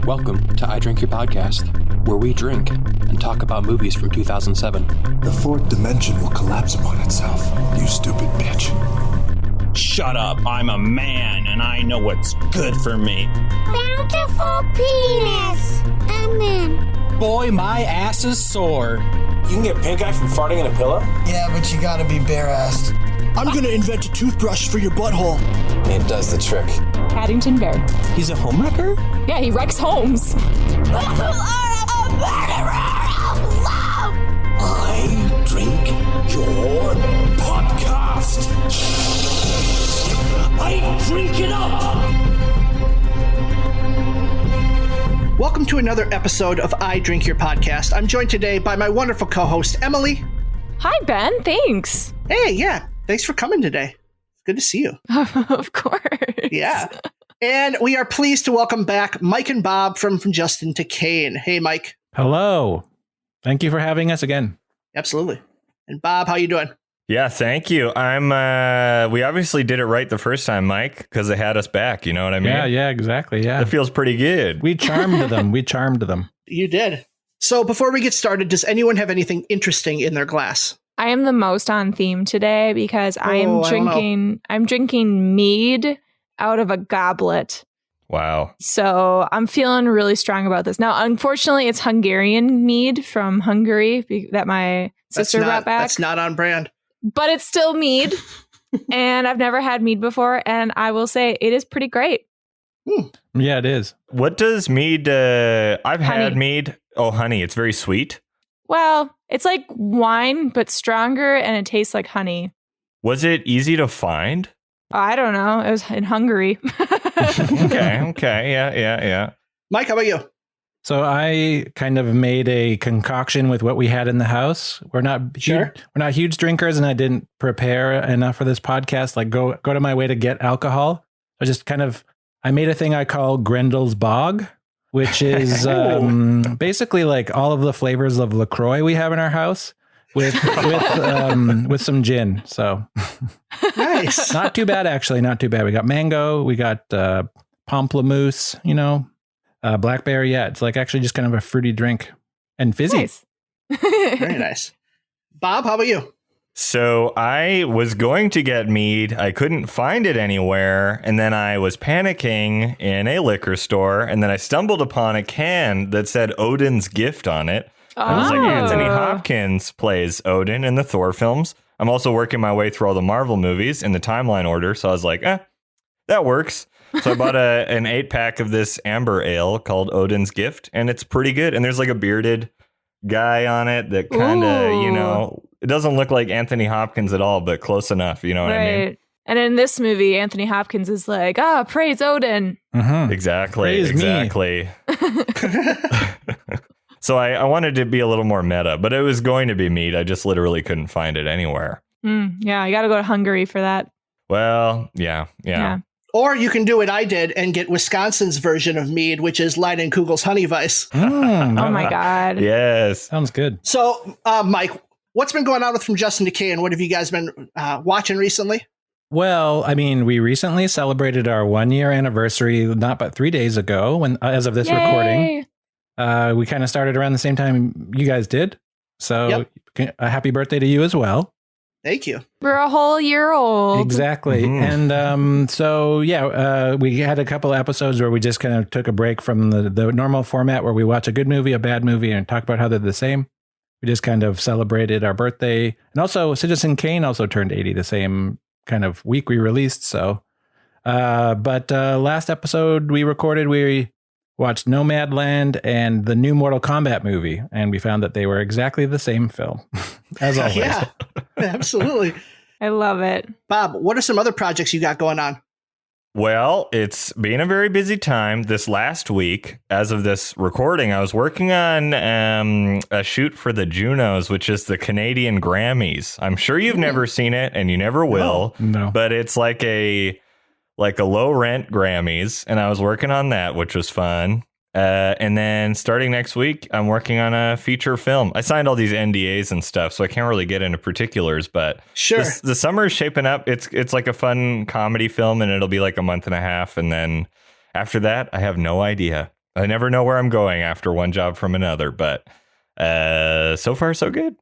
Welcome to I Drink Your Podcast, where we drink and talk about movies from 2007. The fourth dimension will collapse upon itself, you stupid bitch. Shut up, I'm a man and I know what's good for me. Bountiful penis. Amen. Boy, my ass is sore. You can get pink eye from farting in a pillow? Yeah, but you gotta be bare-assed. I'm gonna invent a toothbrush for your butthole. It does the trick. Paddington Bear. He's a homewrecker? Yeah, he wrecks homes. You are a murderer of love. I drink your podcast. I drink it up. Welcome to another episode of I Drink Your Podcast. I'm joined today by my wonderful co-host, Emily. Hi, Ben. Thanks. Hey, yeah. Thanks for coming today. It's good to see you. Of course. Yeah. And we are pleased to welcome back Mike and Bob from Justin To Kane. Hey, Mike. Hello. Thank you for having us again. Absolutely. And Bob, how you doing? Yeah, thank you. We obviously did it right the first time, Mike, because they had us back. You know what I mean? Yeah, exactly. Yeah. It feels pretty good. We charmed them. You did. So before we get started, does anyone have anything interesting in their glass? I am the most on theme today because I'm drinking mead out of a goblet. Wow. So I'm feeling really strong about this. Now, unfortunately, it's Hungarian mead from Hungary that my sister brought back. That's not on brand. But it's still mead. And I've never had mead before. And I will say it is pretty great. Yeah, it is. What does mead... I've had mead. Oh, honey. It's very sweet. Well, it's like wine, but stronger. And it tastes like honey. Was it easy to find? I don't know. It was in Hungary. Okay. Yeah. Mike, how about you? So I kind of made a concoction with what we had in the house. We're not huge drinkers, and I didn't prepare enough for this podcast. Like go to my way to get alcohol. I made a thing I call Grendel's Bog, which is basically like all of the flavors of LaCroix we have in our house with some gin. So nice. Not too bad, actually. Not too bad. We got mango. We got pamplemousse, blackberry. Yeah, it's like actually just kind of a fruity drink and fizzy. Nice. Very nice. Bob, how about you? So I was going to get mead. I couldn't find it anywhere. And then I was panicking in a liquor store. And then I stumbled upon a can that said Odin's Gift on it. I was like, Anthony Hopkins plays Odin in the Thor films. I'm also working my way through all the Marvel movies in the timeline order. So I was like, that works. So I bought an 8-pack of this amber ale called Odin's Gift, and it's pretty good. And there's like a bearded guy on it that kind of, it doesn't look like Anthony Hopkins at all, but close enough. You know what I mean? And in this movie, Anthony Hopkins is like, praise Odin. Mm-hmm. Exactly. So I wanted to be a little more meta, but it was going to be mead. I just literally couldn't find it anywhere. Yeah, you got to go to Hungary for that. Well, yeah. Or you can do what I did and get Wisconsin's version of mead, which is Leinenkugel's Honey Weiss. Oh my God. Yes. Sounds good. So, Mike, what's been going on with From Justin To Kane? What have you guys been watching recently? Well, I mean, we recently celebrated our 1-year anniversary, not but 3 days ago, as of this recording. We kind of started around the same time you guys did. So a happy birthday to you as well. Thank you. We're a whole year old. Exactly. Mm-hmm. And we had a couple of episodes where we just kind of took a break from the normal format where we watch a good movie, a bad movie, and talk about how they're the same. We just kind of celebrated our birthday. And also Citizen Kane also turned 80 the same kind of week we released. So, but last episode we recorded, we watched Nomadland and the new Mortal Kombat movie, and we found that they were exactly the same film, as always. Yeah, absolutely. I love it. Bob, what are some other projects you got going on? Well, it's been a very busy time. This last week, as of this recording, I was working on a shoot for the Junos, which is the Canadian Grammys. I'm sure you've never seen it, and you never will. No. But it's like a low rent Grammys, and I was working on that, which was fun. And then starting next week, I'm working on a feature film. I signed all these NDAs and stuff, so I can't really get into particulars, but sure. The summer is shaping up. It's like a fun comedy film, and it'll be like a month and a half. And then after that, I have no idea. I never know where I'm going after one job from another, but so far so good.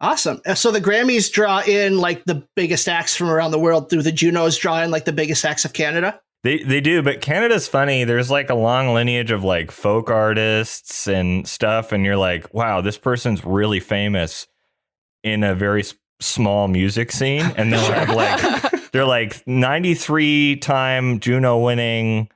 Awesome. So the Grammys draw in like the biggest acts from around the world through the Junos draw in like the biggest acts of Canada. They do, but Canada's funny. There's like a long lineage of like folk artists and stuff, and you're like, wow, this person's really famous in a very small music scene, and they'll have like they're like 93-time Juno winning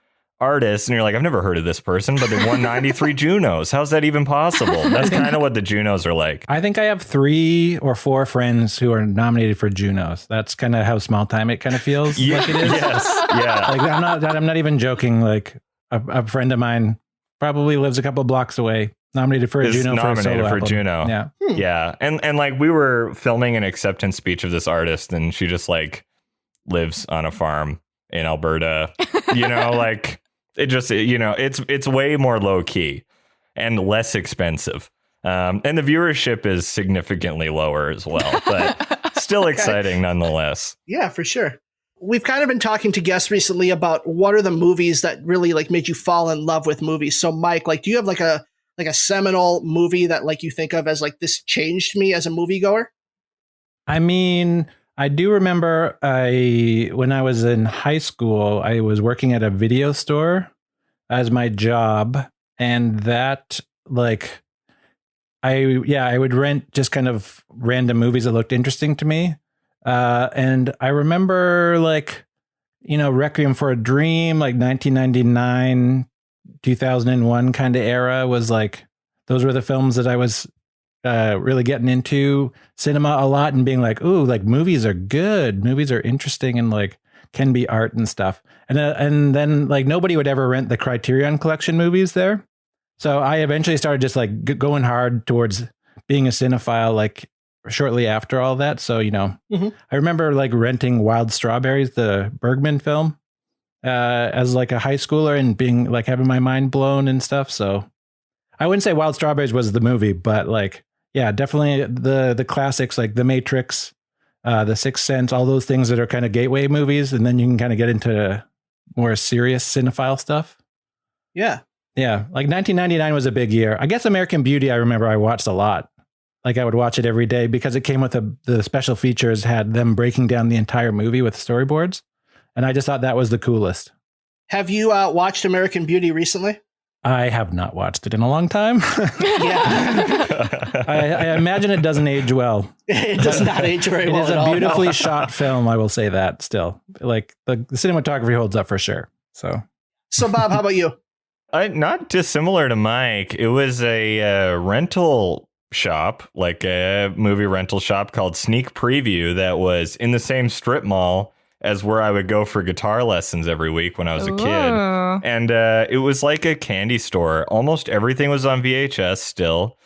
artists, and you're like, I've never heard of this person, but they won 93 Junos. How's that even possible? That's kind of what the Junos are like. I think I have 3 or 4 friends who are nominated for Junos. That's kind of how small time it kind of feels like it is. Yes, yeah. Like I'm not even joking. Like a friend of mine probably lives a couple blocks away, nominated for a Juno for a solo album. Juno. Yeah, yeah, and like we were filming an acceptance speech of this artist, and she just like lives on a farm in Alberta. You know, like. It just, you know, it's way more low key and less expensive. And the viewership is significantly lower as well, but still exciting nonetheless. Yeah, for sure. We've kind of been talking to guests recently about what are the movies that really like made you fall in love with movies. So Mike, like, do you have like a seminal movie that like you think of as like this changed me as a moviegoer? I mean, I do remember when I was in high school, I was working at a video store as my job, and that like I would rent just kind of random movies that looked interesting to me. And I remember like, you know, Requiem for a Dream, like 1999, 2001 kind of era was like, those were the films that I was really getting into cinema a lot and being like, ooh, like movies are good. Movies are interesting and like can be art and stuff. And then like nobody would ever rent the Criterion Collection movies there. So I eventually started just like going hard towards being a cinephile, like shortly after all that. So, you know, I remember like renting Wild Strawberries, the Bergman film, as like a high schooler and being like having my mind blown and stuff. So I wouldn't say Wild Strawberries was the movie, but like, yeah, definitely the classics like The Matrix, The Sixth Sense, all those things that are kind of gateway movies. And then you can kind of get into more serious cinephile stuff. Yeah. Yeah. Like 1999 was a big year. I guess American Beauty, I remember I watched a lot. Like I would watch it every day because it came with the special features, had them breaking down the entire movie with storyboards. And I just thought that was the coolest. Have you watched American Beauty recently? I have not watched it in a long time. Yeah. I imagine it doesn't age well. It does not age very well. It is a beautifully shot film. I will say that still. Like the cinematography holds up for sure. So Bob, how about you? Not dissimilar to Mike. It was a rental shop, like a movie rental shop called Sneak Preview that was in the same strip mall as where I would go for guitar lessons every week when I was a kid. And it was like a candy store. Almost everything was on VHS still.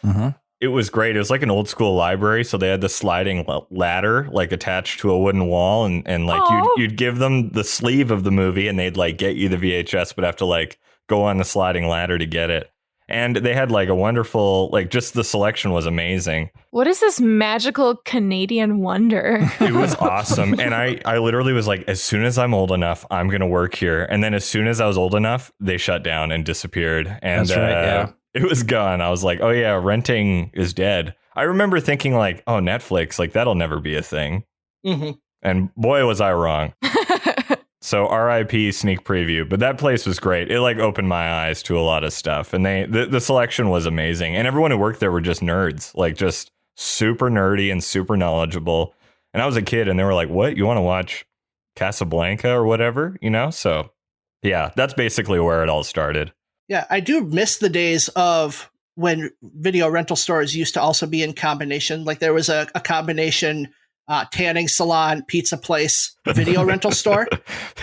It was great. It was like an old school library. So they had the sliding ladder like attached to a wooden wall. And like you'd give them the sleeve of the movie and they'd like get you the VHS, but have to like go on the sliding ladder to get it. And they had like a wonderful, like just the selection was amazing. What is this magical Canadian wonder? It was awesome. And I literally was like, as soon as I'm old enough, I'm going to work here. And then as soon as I was old enough, they shut down and disappeared. And that's right, yeah. It was gone. I was like, oh yeah, renting is dead. I remember thinking like, oh, Netflix, like that'll never be a thing. And boy, was I wrong. So RIP Sneak Preview, but that place was great. It like opened my eyes to a lot of stuff, and the selection was amazing. And everyone who worked there were just nerds, like just super nerdy and super knowledgeable. And I was a kid, and they were like, "What? You want to watch Casablanca or whatever?" You know? So yeah, that's basically where it all started. Yeah, I do miss the days of when video rental stores used to also be in combination. Like there was a combination tanning salon, pizza place, video rental store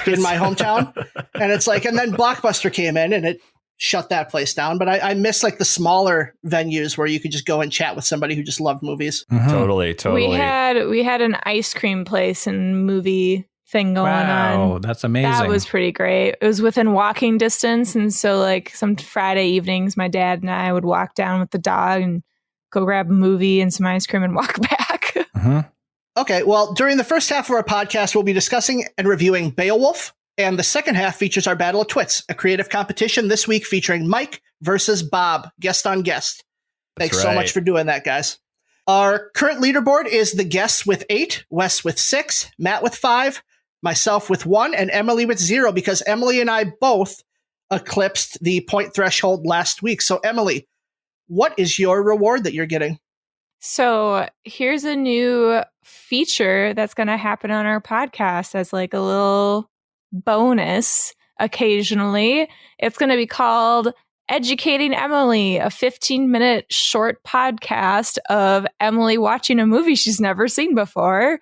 in my hometown. And it's like, and then Blockbuster came in and it shut that place down. But I miss like the smaller venues where you could just go and chat with somebody who just loved movies. Totally. We had an ice cream place and movie thing going on. Wow, that's amazing. That was pretty great. It was within walking distance. And so like some Friday evenings, my dad and I would walk down with the dog and go grab a movie and some ice cream and walk back. Okay, well, during the first half of our podcast, we'll be discussing and reviewing Beowulf, and the second half features our Battle of Twits, a creative competition this week featuring Mike versus Bob, guest on guest. Thanks That's so right. much for doing that, guys. Our current leaderboard is the guests with 8, Wes with 6, Matt with 5, myself with 1, and Emily with 0, because Emily and I both eclipsed the point threshold last week. So, Emily, what is your reward that you're getting? So here's a new feature that's going to happen on our podcast as like a little bonus occasionally. It's going to be called Educating Emily, a 15-minute short podcast of Emily watching a movie she's never seen before.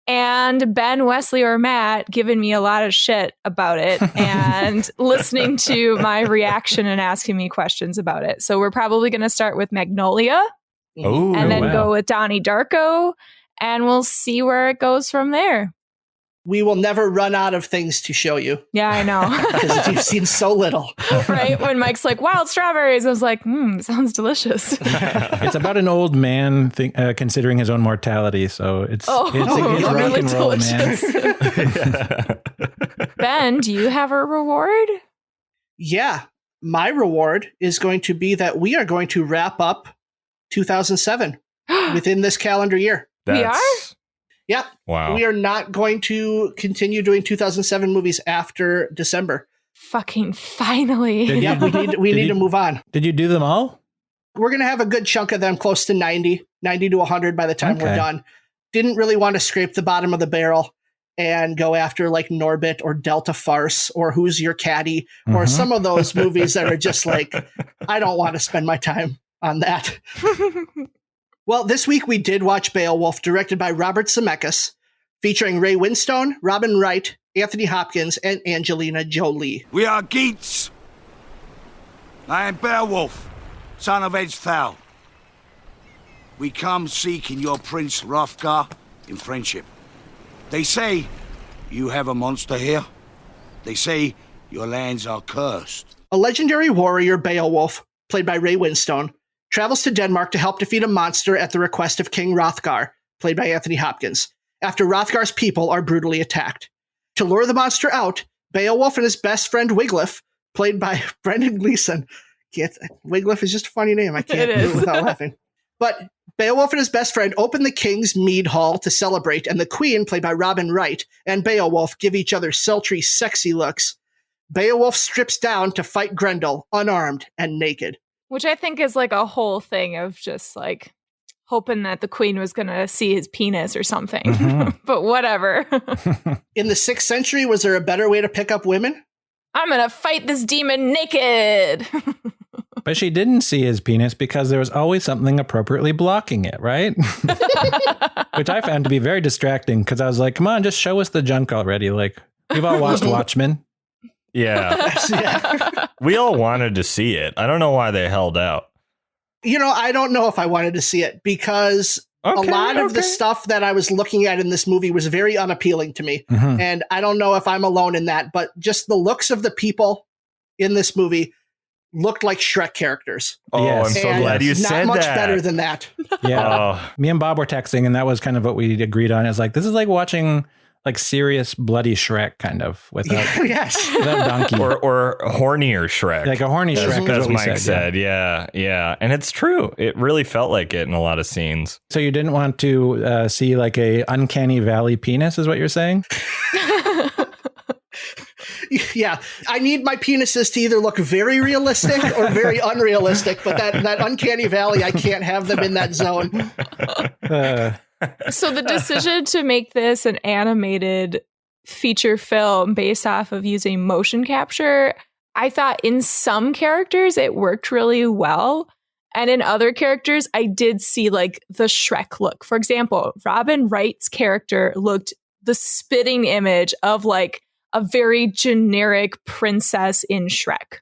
And Ben, Wesley, or Matt giving me a lot of shit about it and listening to my reaction and asking me questions about it. So we're probably going to start with Magnolia. Oh, And then wow. go with Donnie Darko, and we'll see where it goes from there. We will never run out of things to show you Yeah, I know. because you've seen so little. Right? When Mike's like, wild strawberries, I was like, sounds delicious. It's about an old man considering his own mortality. So it's rock really and roll, delicious. man. Ben, do you have a reward? Yeah, my reward is going to be that we are going to wrap up 2007 within this calendar year. We are? Yep. Wow. We are not going to continue doing 2007 movies after December. Fucking finally. Yeah, we need to move on. Did you do them all? We're going to have a good chunk of them, close to 90 to 100 by the time we're Okay. done. Didn't really want to scrape the bottom of the barrel and go after like Norbit or Delta Farce or Who's Your Caddy or some of those movies that are just like, I don't want to spend my time on that. Well, this week we did watch Beowulf, directed by Robert Zemeckis, featuring Ray Winstone, Robin Wright, Anthony Hopkins, and Angelina Jolie. We are Geats. I am Beowulf, son of Ecgtheow. We come seeking your Prince Hrothgar in friendship. They say you have a monster here. They say your lands are cursed. A legendary warrior, Beowulf, played by Ray Winstone, travels to Denmark to help defeat a monster at the request of King Hrothgar, played by Anthony Hopkins, after Hrothgar's people are brutally attacked. To lure the monster out, Beowulf and his best friend Wiglaf, played by Brendan Gleeson. Wiglaf is just a funny name. I can't do it without laughing. But Beowulf and his best friend open the king's mead hall to celebrate, and the queen, played by Robin Wright, and Beowulf give each other sultry, sexy looks. Beowulf strips down to fight Grendel, unarmed and naked. Which I think is like a whole thing of just like hoping that the queen was going to see his penis or something. But whatever. In the 6th century, was there a better way to pick up women? I'm going to fight this demon naked. But she didn't see his penis because there was always something appropriately blocking it, right? Which I found to be very distracting because I was like, come on, just show us the junk already. Like, we've all watched Watchmen. Yeah. We all wanted to see it. I don't know why they held out. I don't know if I wanted to see it because a lot of the stuff that I was looking at in this movie was very unappealing to me. And I don't know if I'm alone in that, but just the looks of the people in this movie looked like Shrek characters. Oh, Yes. I'm so And glad you not said much that. better than that. Yeah. Me and Bob were texting, and that was kind of what we agreed on. It's like, this is like watching like serious bloody Shrek kind of without, Yes. without donkey. Or hornier Shrek. Like a horny Shrek is as what we Mike said. said. Yeah. And it's true. It really felt like it in a lot of scenes. So you didn't want to see like a uncanny valley penis is what you're saying? Yeah. I need my penises to either look very realistic or very unrealistic, but that uncanny valley, I can't have them in that zone. So the decision to make this an animated feature film based off of using motion capture, I thought in some characters it worked really well. And in other characters, I did see like the Shrek look. For example, Robin Wright's character looked the spitting image of like a very generic princess in Shrek.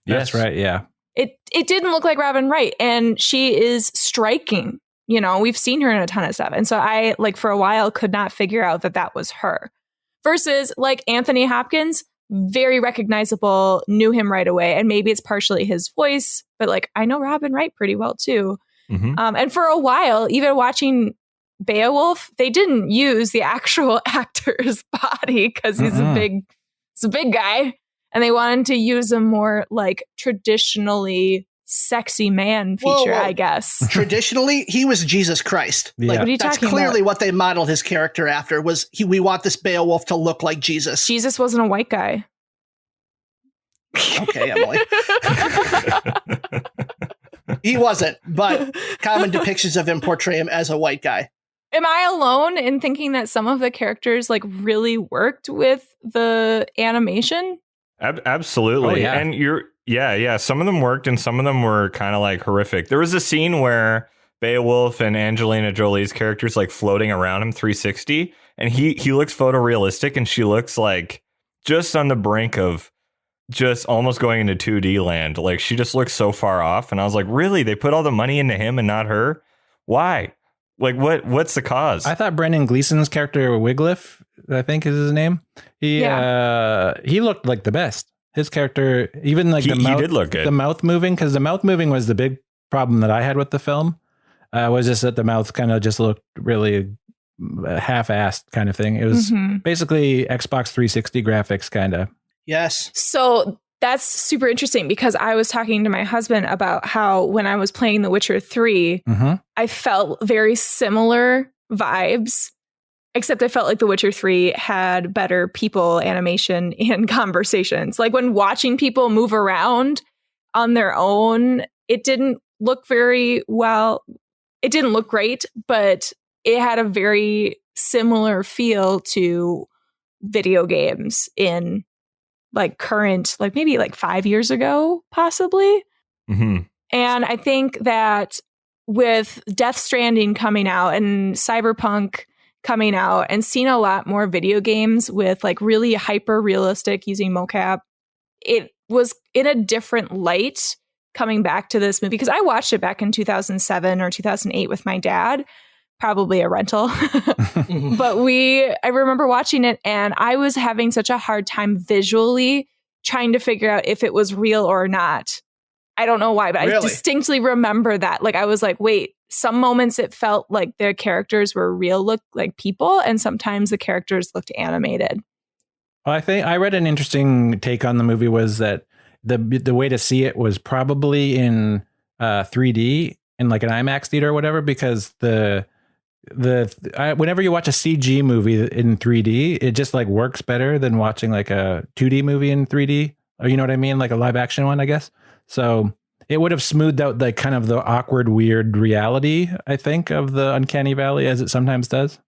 That's right. Yeah. It didn't look like Robin Wright, and she is striking. We've seen her in a ton of stuff. And so I, like, for a while could not figure out that was her. Versus, like, Anthony Hopkins, very recognizable, knew him right away. And maybe it's partially his voice, but, like, I know Robin Wright pretty well, too. And for a while, even watching Beowulf, they didn't use the actual actor's body because he's a big guy. and they wanted to use a more like traditionally sexy man feature, I guess. Traditionally, he was Jesus Christ. Yeah. Like, what are you that's talking clearly about? what they modeled his character after. Was we want this Beowulf to look like Jesus? Jesus wasn't a white guy. Okay, Emily. He wasn't, but common depictions of him portray him as a white guy. Am I alone in thinking that some of the characters like really worked with the animation? Absolutely. Oh, yeah. And yeah. Some of them worked and some of them were kind of like horrific. There was a scene where Beowulf and Angelina Jolie's characters like floating around him 360, and he looks photorealistic and she looks like just on the brink of just almost going into 2D land. Like she just looks so far off. And I was like, really? They put all the money into him and not her? Why? Like what's the cause? I thought Brendan Gleeson's character Wiglaf, I think is his name. He looked like the best. His character, even like the mouth, he did look good. The mouth moving, because the mouth moving was the big problem that I had with the film. Was just that the mouth kind of just looked really half-assed kind of thing. It was basically Xbox 360 graphics kind of. Yes. So that's super interesting because I was talking to my husband about how when I was playing The Witcher 3, I felt very similar vibes, except I felt like The Witcher 3 had better people animation and conversations. Like when watching people move around on their own, it didn't look very well. It didn't look great, but it had a very similar feel to video games in like current, like maybe like 5 years ago, possibly. And I think that with Death Stranding coming out and Cyberpunk coming out and seeing a lot more video games with like really hyper realistic using mocap, it was in a different light coming back to this movie because I watched it back in 2007 or 2008 with my dad. Probably a rental. But I remember watching it and I was having such a hard time visually trying to figure out if it was real or not. I don't know why, but really? I distinctly remember that. Like I was like, wait, some moments it felt like their characters were real, looked like people, and sometimes the characters looked animated. Well, I think I read an interesting take on the movie was that the way to see it was probably in 3D in like an IMAX theater or whatever, because whenever you watch a CG movie in 3D, it just like works better than watching like a 2D movie in 3D, or you know what I mean, like a live action one, I guess. So it would have smoothed out like kind of the awkward, weird reality, I think, of the uncanny valley as it sometimes does.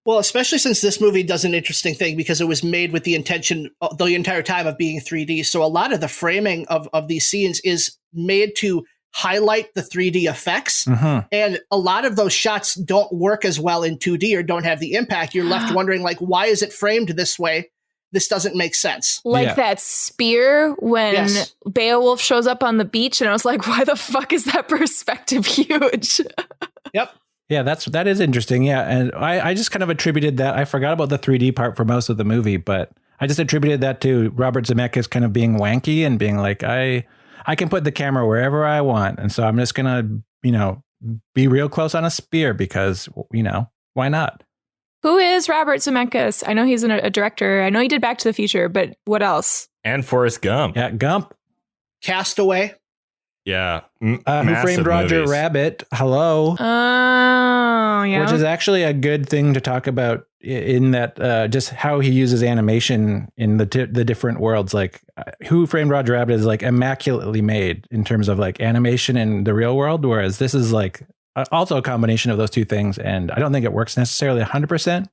Well, especially since this movie does an interesting thing because it was made with the intention the entire time of being 3D. So a lot of the framing of these scenes is made to highlight the 3D effects. And a lot of those shots don't work as well in 2D or don't have the impact. You're left wondering, like, why is it framed this way? This doesn't make sense. Like that spear when Beowulf shows up on the beach, and I was like, why the fuck is that perspective huge? Yep. Yeah, that is interesting. Yeah. And I just kind of attributed that. I forgot about the 3D part for most of the movie, but I just attributed that to Robert Zemeckis kind of being wanky and being like, I can put the camera wherever I want. And so I'm just going to, be real close on a spear because, why not? Who is Robert Zemeckis? I know he's a director. I know he did Back to the Future, but what else? And Forrest Gump. Yeah, Gump. Castaway. Yeah. Who Framed Roger Rabbit? Hello. Oh, yeah. Which is actually a good thing to talk about in that just how he uses animation in the different worlds. Like Who Framed Roger Rabbit is like immaculately made in terms of like animation in the real world, whereas this is like also a combination of those two things. And I don't think it works necessarily 100%.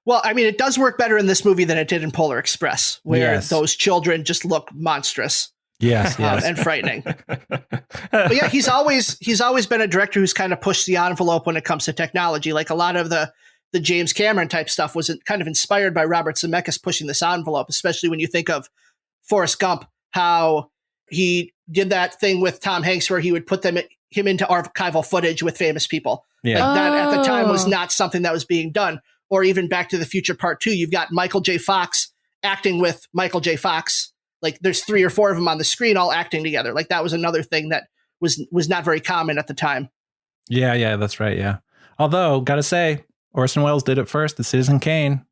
Well, I mean, it does work better in this movie than it did in Polar Express, where those children just look monstrous. Yes. And frightening. But yeah, he's always been a director who's kind of pushed the envelope when it comes to technology. Like a lot of the James Cameron type stuff was kind of inspired by Robert Zemeckis pushing this envelope, especially when you think of Forrest Gump, how he did that thing with Tom Hanks where he would put him into archival footage with famous people. Yeah. Like that at the time was not something that was being done. Or even Back to the Future Part 2, you've got Michael J. Fox acting with Michael J. Fox. Like there's 3 or 4 of them on the screen all acting together. Like that was another thing that was not very common at the time. Yeah, that's right. Yeah. Although, gotta say, Orson Welles did it first, the Citizen Kane.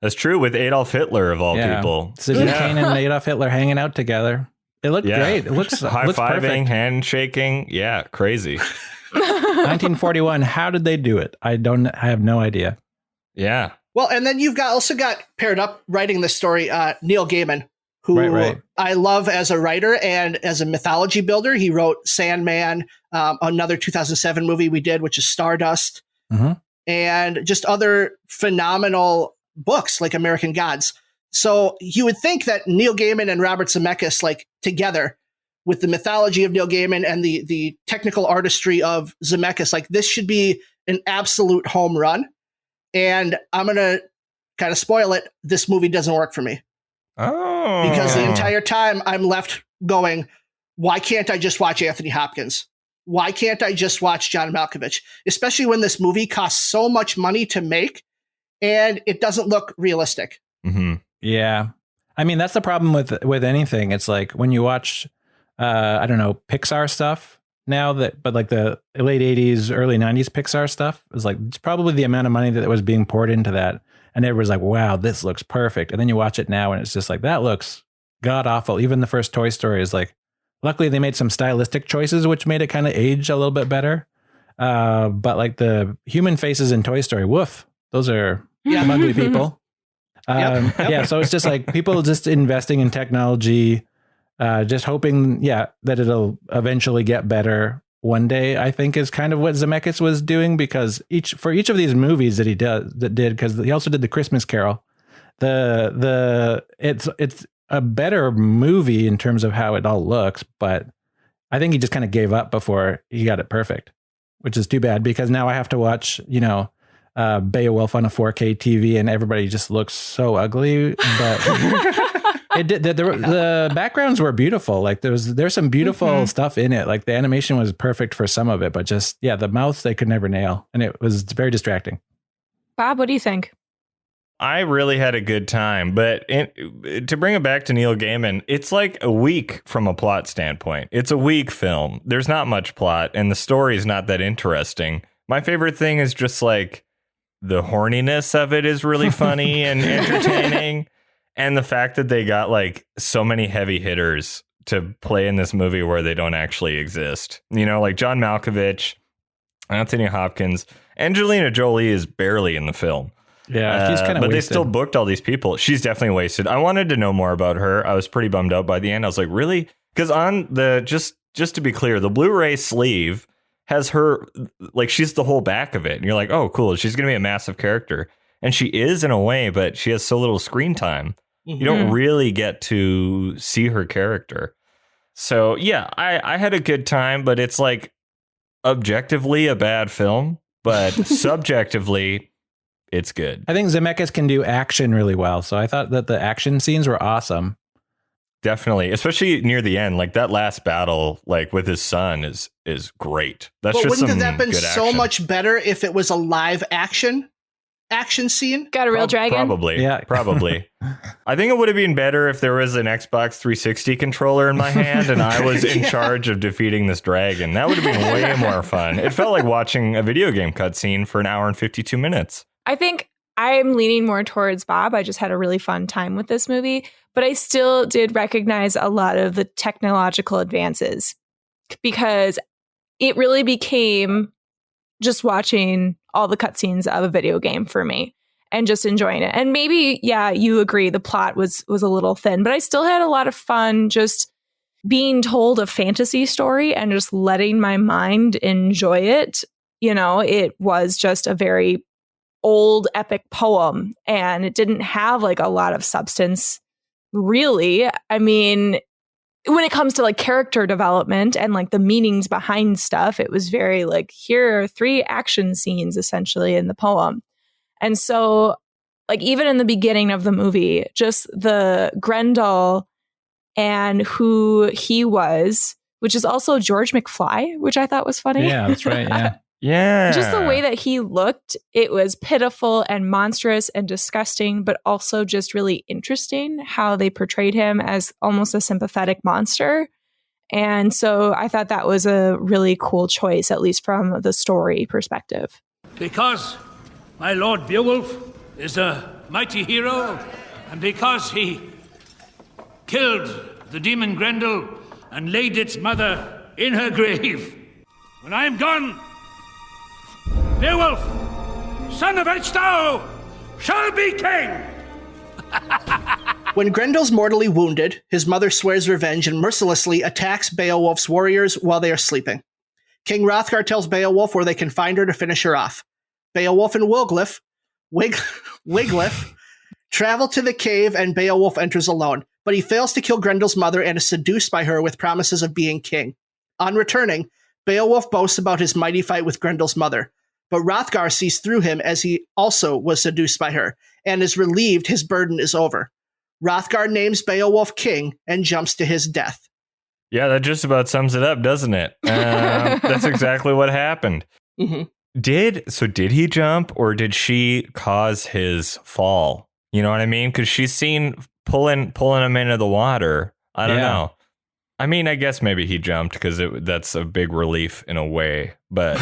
That's true with Adolf Hitler of all people. Citizen Kane and Adolf Hitler hanging out together. It looked great. It looks high-fiving, handshaking. Yeah, crazy. 1941. How did they do it? I have no idea. Yeah. Well, and then you've also got paired up writing this story, Neil Gaiman, who I love as a writer and as a mythology builder. He wrote Sandman, another 2007 movie we did, which is Stardust, and just other phenomenal books like American Gods. So you would think that Neil Gaiman and Robert Zemeckis, like together with the mythology of Neil Gaiman and the technical artistry of Zemeckis, like this should be an absolute home run. And I'm going to kind of spoil it. This movie doesn't work for me. Oh. Because the entire time I'm left going, why can't I just watch Anthony Hopkins? Why can't I just watch John Malkovich? Especially when this movie costs so much money to make and it doesn't look realistic. Mm-hmm. Yeah. I mean, that's the problem with anything. It's like when you watch, I don't know, Pixar stuff now but like the late 80s, early 90s Pixar stuff is like, it's probably the amount of money that was being poured into that. And everybody's like, wow, this looks perfect. And then you watch it now and it's just like, that looks god awful. Even the first Toy Story is like, luckily they made some stylistic choices, which made it kind of age a little bit better. But like the human faces in Toy Story, woof, those are ugly people. Yeah. So it's just like people just investing in technology, just hoping, that it'll eventually get better one day, I think is kind of what Zemeckis was doing, because for each of these movies that he did, because he also did the Christmas Carol, it's a better movie in terms of how it all looks, but I think he just kind of gave up before he got it perfect, which is too bad, because now I have to watch, Beowulf on a 4K TV and everybody just looks so ugly, but the backgrounds were beautiful. Like there's some beautiful stuff in it. Like the animation was perfect for some of it, but just, the mouths they could never nail. And it was very distracting. Bob, what do you think? I really had a good time, but to bring it back to Neil Gaiman, it's like a weak from a plot standpoint. It's a weak film. There's not much plot and the story is not that interesting. My favorite thing is just like the horniness of it is really funny and entertaining. And the fact that they got like so many heavy hitters to play in this movie where they don't actually exist, like John Malkovich, Anthony Hopkins, Angelina Jolie is barely in the film. Yeah, she's kind of but wasted. They still booked all these people. She's definitely wasted. I wanted to know more about her. I was pretty bummed out by the end. I was like, really? Because on the just to be clear, the Blu-ray sleeve has her, like, she's the whole back of it. And you're like, oh, cool. She's going to be a massive character. And she is in a way, but she has so little screen time. You don't really get to see her character. So, yeah, I had a good time, but it's like objectively a bad film, but subjectively it's good. I think Zemeckis can do action really well. So I thought that the action scenes were awesome. Definitely, especially near the end, like that last battle, like with his son is great. That's but just wouldn't that have been good so action. much better if it was a live action scene? Got a real dragon? Probably. Yeah. Probably. I think it would have been better if there was an Xbox 360 controller in my hand and I was in charge of defeating this dragon. That would have been way more fun. It felt like watching a video game cutscene for an hour and 52 minutes. I think I'm leaning more towards Bob. I just had a really fun time with this movie, but I still did recognize a lot of the technological advances because it really became just watching all the cutscenes of a video game for me and just enjoying it. And maybe, you agree, the plot was a little thin, but I still had a lot of fun just being told a fantasy story and just letting my mind enjoy it. It was just a very old epic poem and it didn't have like a lot of substance, really. I mean, when it comes to like character development and like the meanings behind stuff, it was very like, here are 3 action scenes essentially in the poem. And so like even in the beginning of the movie, just the Grendel and who he was, which is also George McFly, which I thought was funny. Yeah, that's right. Yeah. Yeah. Just the way that he looked, it was pitiful and monstrous and disgusting, but also just really interesting how they portrayed him as almost a sympathetic monster. And so I thought that was a really cool choice, at least from the story perspective. Because my Lord Beowulf is a mighty hero, and because he killed the demon Grendel and laid its mother in her grave. When I am gone, Beowulf, son of Ecgtheow, shall be king! When Grendel's mortally wounded, his mother swears revenge and mercilessly attacks Beowulf's warriors while they are sleeping. King Hrothgar tells Beowulf where they can find her to finish her off. Beowulf and Wiglaf travel to the cave and Beowulf enters alone, but he fails to kill Grendel's mother and is seduced by her with promises of being king. On returning, Beowulf boasts about his mighty fight with Grendel's mother, but Hrothgar sees through him as he also was seduced by her, and is relieved his burden is over. Hrothgar names Beowulf king and jumps to his death. Yeah, that just about sums it up, doesn't it? That's exactly what happened. Mm-hmm. Did he jump or did she cause his fall? You know what I mean? Because she's seen pulling him into the water. I don't know. I mean, I guess maybe he jumped because that's a big relief in a way. But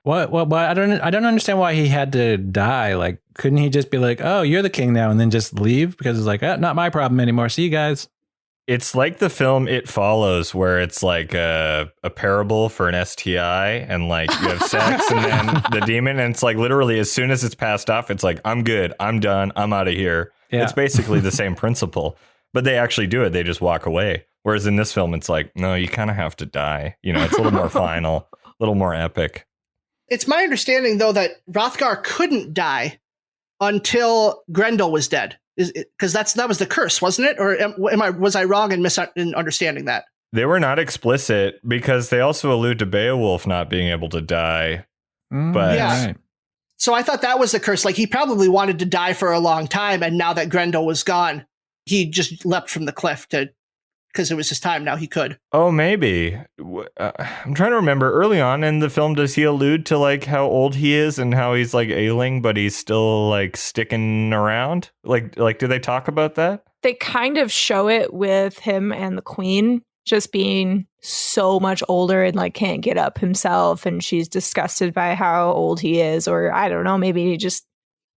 Well, I don't understand why he had to die. Like, couldn't he just be like, "Oh, you're the king now," and then just leave? Because it's like, not my problem anymore. See you guys. it's like the film It Follows, where it's like a parable for an STI, and like you have sex and then the demon, and it's like literally as soon as it's passed off, it's like, I'm good, I'm done, I'm out of here. Yeah. It's basically the same principle, but they actually do it. They just walk away. Whereas in this film, it's like, no, you kind of have to die. You know, it's a little more final, a little more epic. It's my understanding, though, that Hrothgar couldn't die until Grendel was dead. Because that was the curse, wasn't it? Or was I wrong in understanding that? They were not explicit because they also allude to Beowulf not being able to die. But yeah. Right. So I thought that was the curse. Like, he probably wanted to die for a long time, and now that Grendel was gone, he just leapt from the cliff because it was his time. Now he could. Oh, maybe. I'm trying to remember. Early on in the film, does he allude to like how old he is and how he's like ailing, but he's still like sticking around? Like, do they talk about that? They kind of show it with him and the queen just being so much older and like can't get up himself, and she's disgusted by how old he is. Or I don't know, maybe he just,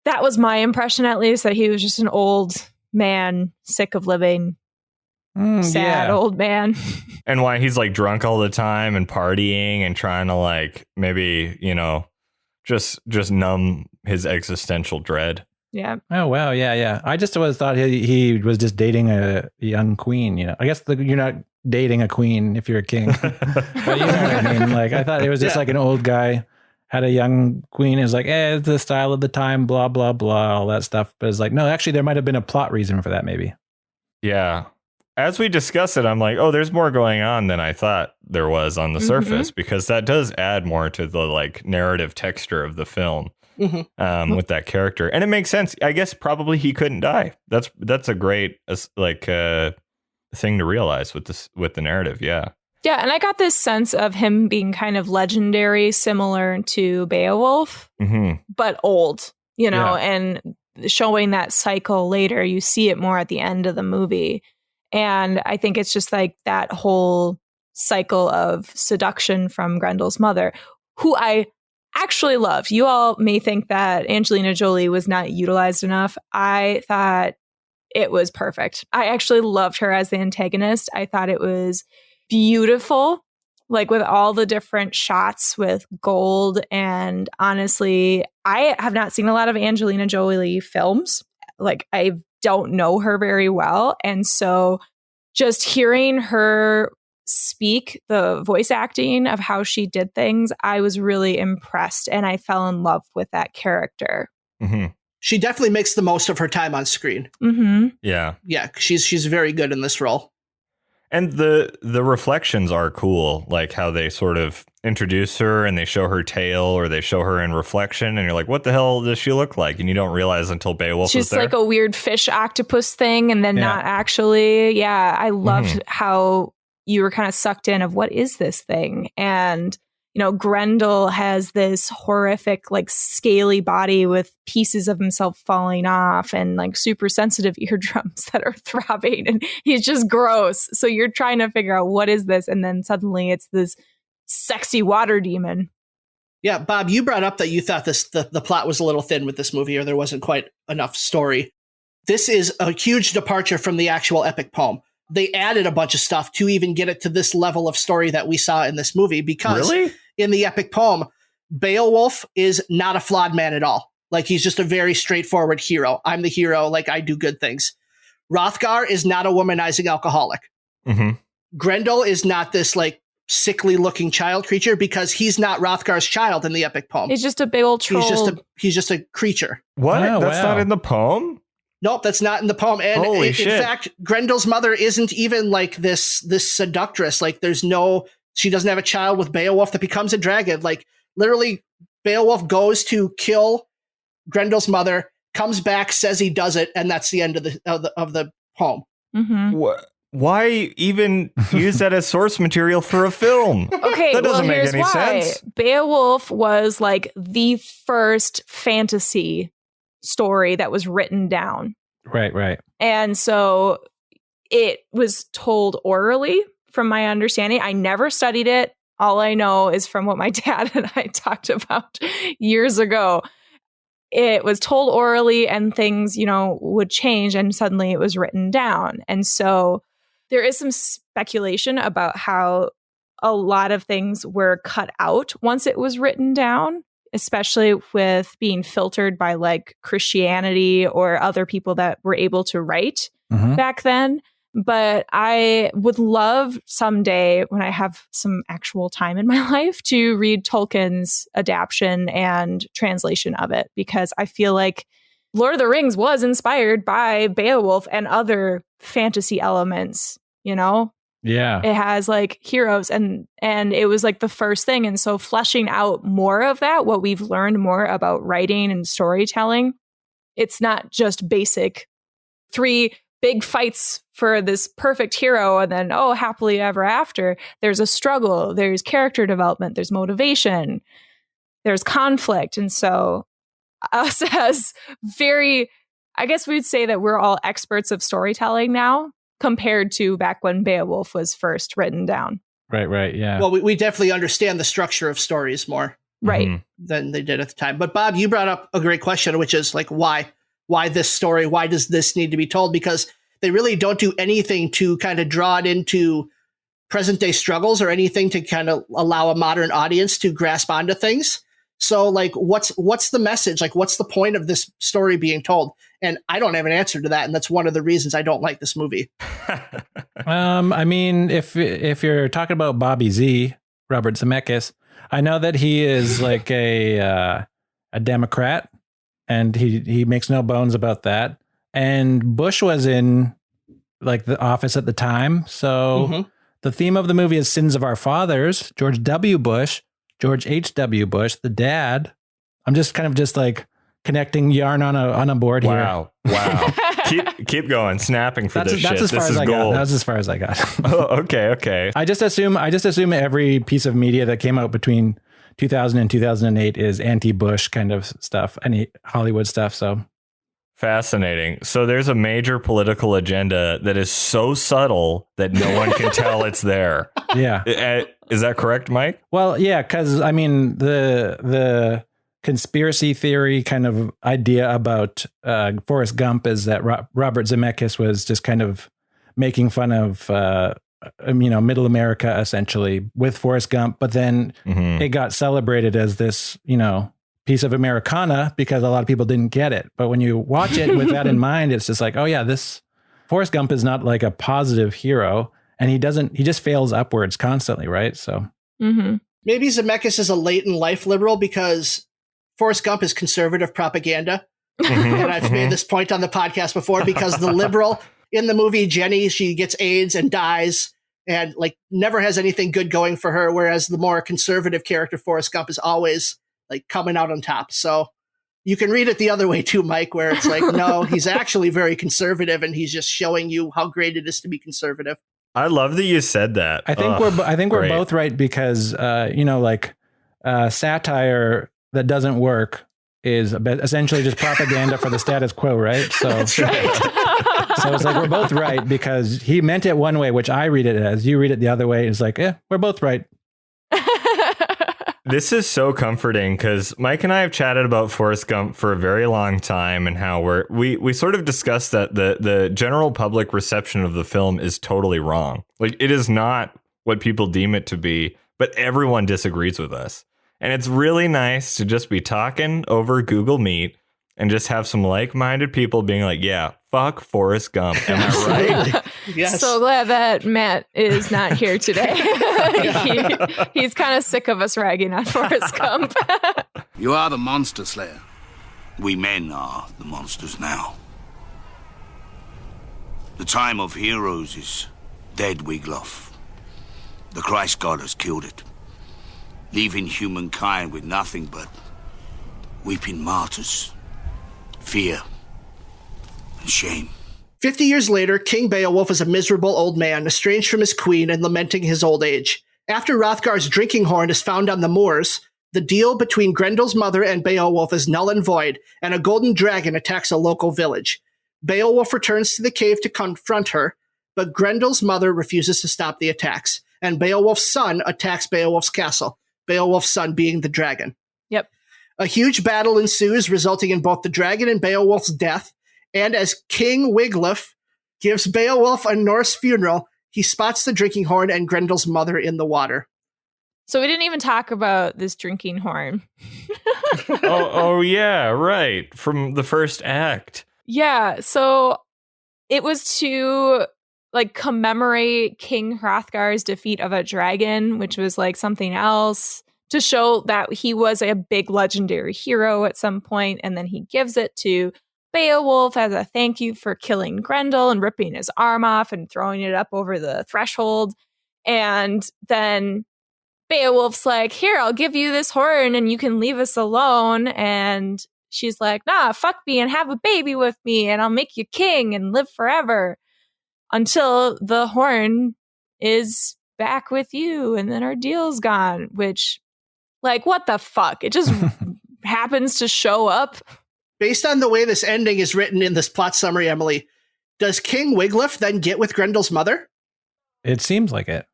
that was my impression at least, that he was just an old man, sick of living. Sad old man. And why he's like drunk all the time and partying and trying to like maybe, you know, just numb his existential dread. Yeah. Oh, wow. Yeah. I just always thought he was just dating a young queen, you know. I guess you're not dating a queen if you're a king. But you know what I mean? Like, I thought it was just like an old guy had a young queen. It was like, it's the style of the time, blah, blah, blah, all that stuff. But it's like, no, actually, there might have been a plot reason for that, maybe. Yeah. As we discuss it, I'm like, oh, there's more going on than I thought there was on the surface, because that does add more to the like narrative texture of the film with that character. And it makes sense. I guess probably he couldn't die. That's a great like thing to realize with the narrative. Yeah. Yeah. And I got this sense of him being kind of legendary, similar to Beowulf, but old, you know, and showing that cycle later. You see it more at the end of the movie. And I think it's just like that whole cycle of seduction from Grendel's mother, who I actually loved. You all may think that Angelina Jolie was not utilized enough. I thought it was perfect. I actually loved her as the antagonist. I thought it was beautiful, like with all the different shots with gold. And honestly, I have not seen a lot of Angelina Jolie films. Like, I don't know her very well. And so just hearing her speak, the voice acting of how she did things, I was really impressed. And I fell in love with that character. She definitely makes the most of her time on screen. Yeah. Yeah. She's very good in this role. And the reflections are cool, like how they sort of introduce her and they show her tail, or they show her in reflection, and you're like, what the hell does she look like? And you don't realize until Beowulf is there. She's like a weird fish octopus thing, and then not actually. Yeah, I loved how you were kind of sucked in of what is this thing? And, you know, Grendel has this horrific, like scaly body with pieces of himself falling off and like super sensitive eardrums that are throbbing. And he's just gross. So you're trying to figure out what is this? And then suddenly it's this sexy water demon. Yeah, Bob, you brought up that you thought the plot was a little thin with this movie, or there wasn't quite enough story. This is a huge departure from the actual epic poem. They added a bunch of stuff to even get it to this level of story that we saw in this movie, because in the epic poem, Beowulf is not a flawed man at all. Like, he's just a very straightforward hero. I'm the hero, like, I do good things. Hrothgar is not a womanizing alcoholic. Mm-hmm. Grendel is not this, like, sickly looking child creature, because he's not Hrothgar's child in the epic poem. He's just a big old troll. He's just a creature. What? That's not in the poem? Nope, that's not in the poem. And Holy shit. In fact, Grendel's mother isn't even like this seductress. Like, she doesn't have a child with Beowulf that becomes a dragon. Like, literally, Beowulf goes to kill Grendel's mother, comes back, says he does it, and that's the end of the poem. Mm-hmm. Why even use that as source material for a film? Okay, that doesn't make any sense. Beowulf was like the first fantasy story that was written down. Right. And so it was told orally, from my understanding. I never studied it. All I know is from what my dad and I talked about years ago. It was told orally, and things, would change, and suddenly it was written down. And so there is some speculation about how a lot of things were cut out once it was written down, especially with being filtered by like Christianity or other people that were able to write back then. But I would love someday, when I have some actual time in my life, to read Tolkien's adaptation and translation of it, because I feel like Lord of the Rings was inspired by Beowulf and other fantasy elements, Yeah. It has like heroes and it was like the first thing. And so fleshing out more of that, what we've learned more about writing and storytelling, it's not just basic 3 big fights for this perfect hero and then, happily ever after. There's a struggle, there's character development, there's motivation, there's conflict. And so us as I guess we'd say that we're all experts of storytelling now compared to back when Beowulf was first written down. Right, yeah. Well, we definitely understand the structure of stories more than they did at the time. But Bob, you brought up a great question, which is like, why this story? Why does this need to be told? Because they really don't do anything to kind of draw it into present day struggles or anything to kind of allow a modern audience to grasp onto things. So like, what's the message? Like, what's the point of this story being told? And I don't have an answer to that. And that's one of the reasons I don't like this movie. I mean, if you're talking about Bobby Z, Robert Zemeckis, I know that he is like a Democrat, and he makes no bones about that. And Bush was in like the office at the time. So the theme of the movie is sins of our fathers. George W. Bush, George H.W. Bush, the dad. I'm just kind of like connecting yarn on a board here. Wow. keep going. Snapping for this shit. That's as far this as is I gold. got. That was as far as I got. Okay. I just assume every piece of media that came out between 2000 and 2008 is anti-Bush kind of stuff, any Hollywood stuff. So fascinating. So there's a major political agenda that is so subtle that no one can tell it's there. Yeah. Is that correct, Mike? Well, yeah, because I mean the conspiracy theory kind of idea about Forrest Gump is that Robert Zemeckis was just kind of making fun of middle America essentially with Forrest Gump, but then it got celebrated as this piece of Americana because a lot of people didn't get it. But when you watch it with that in mind, it's just like, oh yeah, this Forrest Gump is not like a positive hero, and he just fails upwards constantly, right? So maybe Zemeckis is a late in life liberal because Forrest Gump is conservative propaganda. And I've made this point on the podcast before, because the liberal in the movie, Jenny, she gets AIDS and dies and like never has anything good going for her. Whereas the more conservative character, Forrest Gump, is always like coming out on top. So you can read it the other way too, Mike, where it's like, no, he's actually very conservative and he's just showing you how great it is to be conservative. I love that you said that. I think we're both right, because satire that doesn't work is essentially just propaganda for the status quo, right? So that's right. So it's like we're both right, because he meant it one way, which I read it as. You read it the other way. It's like, we're both right. This is so comforting because Mike and I have chatted about Forrest Gump for a very long time and how we sort of discussed that the general public reception of the film is totally wrong. Like, it is not what people deem it to be, but everyone disagrees with us. And it's really nice to just be talking over Google Meet and just have some like-minded people being like, yeah, fuck Forrest Gump. Am I right? Yes. So glad that Matt is not here today. He's kind of sick of us ragging on Forrest Gump. You are the monster slayer. We men are the monsters now. The time of heroes is dead, Wiglaf. The Christ God has killed it, leaving humankind with nothing but weeping martyrs, fear, and shame. 50 years later, King Beowulf is a miserable old man, estranged from his queen and lamenting his old age. After Hrothgar's drinking horn is found on the moors, the deal between Grendel's mother and Beowulf is null and void, and a golden dragon attacks a local village. Beowulf returns to the cave to confront her, but Grendel's mother refuses to stop the attacks, and Beowulf's son attacks Beowulf's castle, Beowulf's son being the dragon. Yep. A huge battle ensues, resulting in both the dragon and Beowulf's death, and as King Wiglaf gives Beowulf a Norse funeral, he spots the drinking horn and Grendel's mother in the water. So we didn't even talk about this drinking horn. oh, yeah, right. From the first act. Yeah, so it was to commemorate King Hrothgar's defeat of a dragon, which was something else, to show that he was a big legendary hero at some point, and then he gives it to Beowulf as a thank you for killing Grendel and ripping his arm off and throwing it up over the threshold. And then Beowulf's like, here, I'll give you this horn and you can leave us alone. And she's like, nah, fuck me and have a baby with me and I'll make you king and live forever until the horn is back with you and then our deal's gone, which, what the fuck? It just happens to show up. Based on the way this ending is written in this plot summary, Emily, does King Wiglaf then get with Grendel's mother? It seems like it.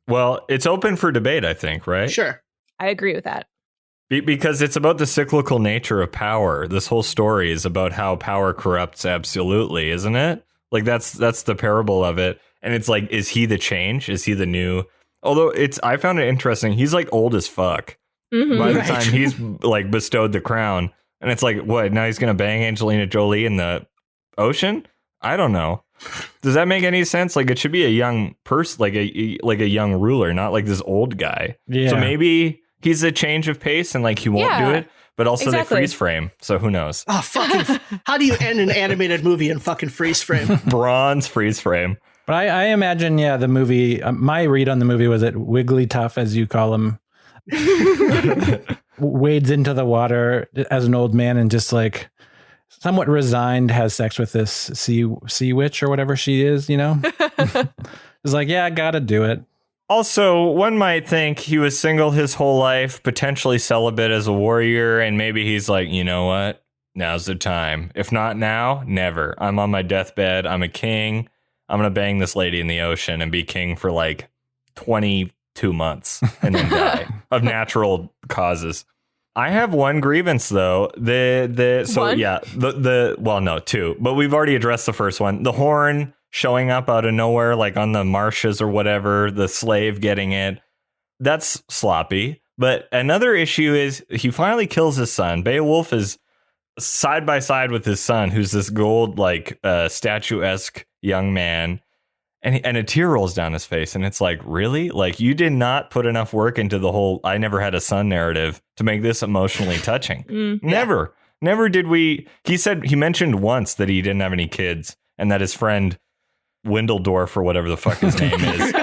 Well, it's open for debate, I think, right? Sure. I agree with that. Because it's about the cyclical nature of power. This whole story is about how power corrupts absolutely, isn't it? That's the parable of it. And it's is he the change? Is he the new? Although I found it interesting. He's old as fuck by the time he's bestowed the crown. And it's what? Now he's going to bang Angelina Jolie in the ocean? I don't know. Does that make any sense? It should be a young person, a young ruler, not this old guy. Yeah. So maybe he's a change of pace and he won't do it, but also they freeze frame. So who knows? Oh, fucking. How do you end an animated movie in fucking freeze frame? Bronze freeze frame. But I imagine, the movie, my read on the movie was that Wigglytuff, as you call him, wades into the water as an old man and just somewhat resigned has sex with this sea witch or whatever she is, It's yeah, I gotta do it. Also, one might think he was single his whole life, potentially celibate as a warrior, and maybe he's you know what? Now's the time. If not now, never. I'm on my deathbed. I'm a king. I'm going to bang this lady in the ocean and be king for 22 months and then die of natural causes. I have one grievance though. Two, but we've already addressed the first one. The horn showing up out of nowhere, on the marshes or whatever, the slave getting it. That's sloppy. But another issue is he finally kills his son. Beowulf is side by side with his son, who's this gold, statuesque young man. And a tear rolls down his face. And it's really? You did not put enough work into the whole I never had a son narrative to make this emotionally touching. Never. Never did we. He mentioned once that he didn't have any kids and that his friend Windledorf or whatever the fuck his name is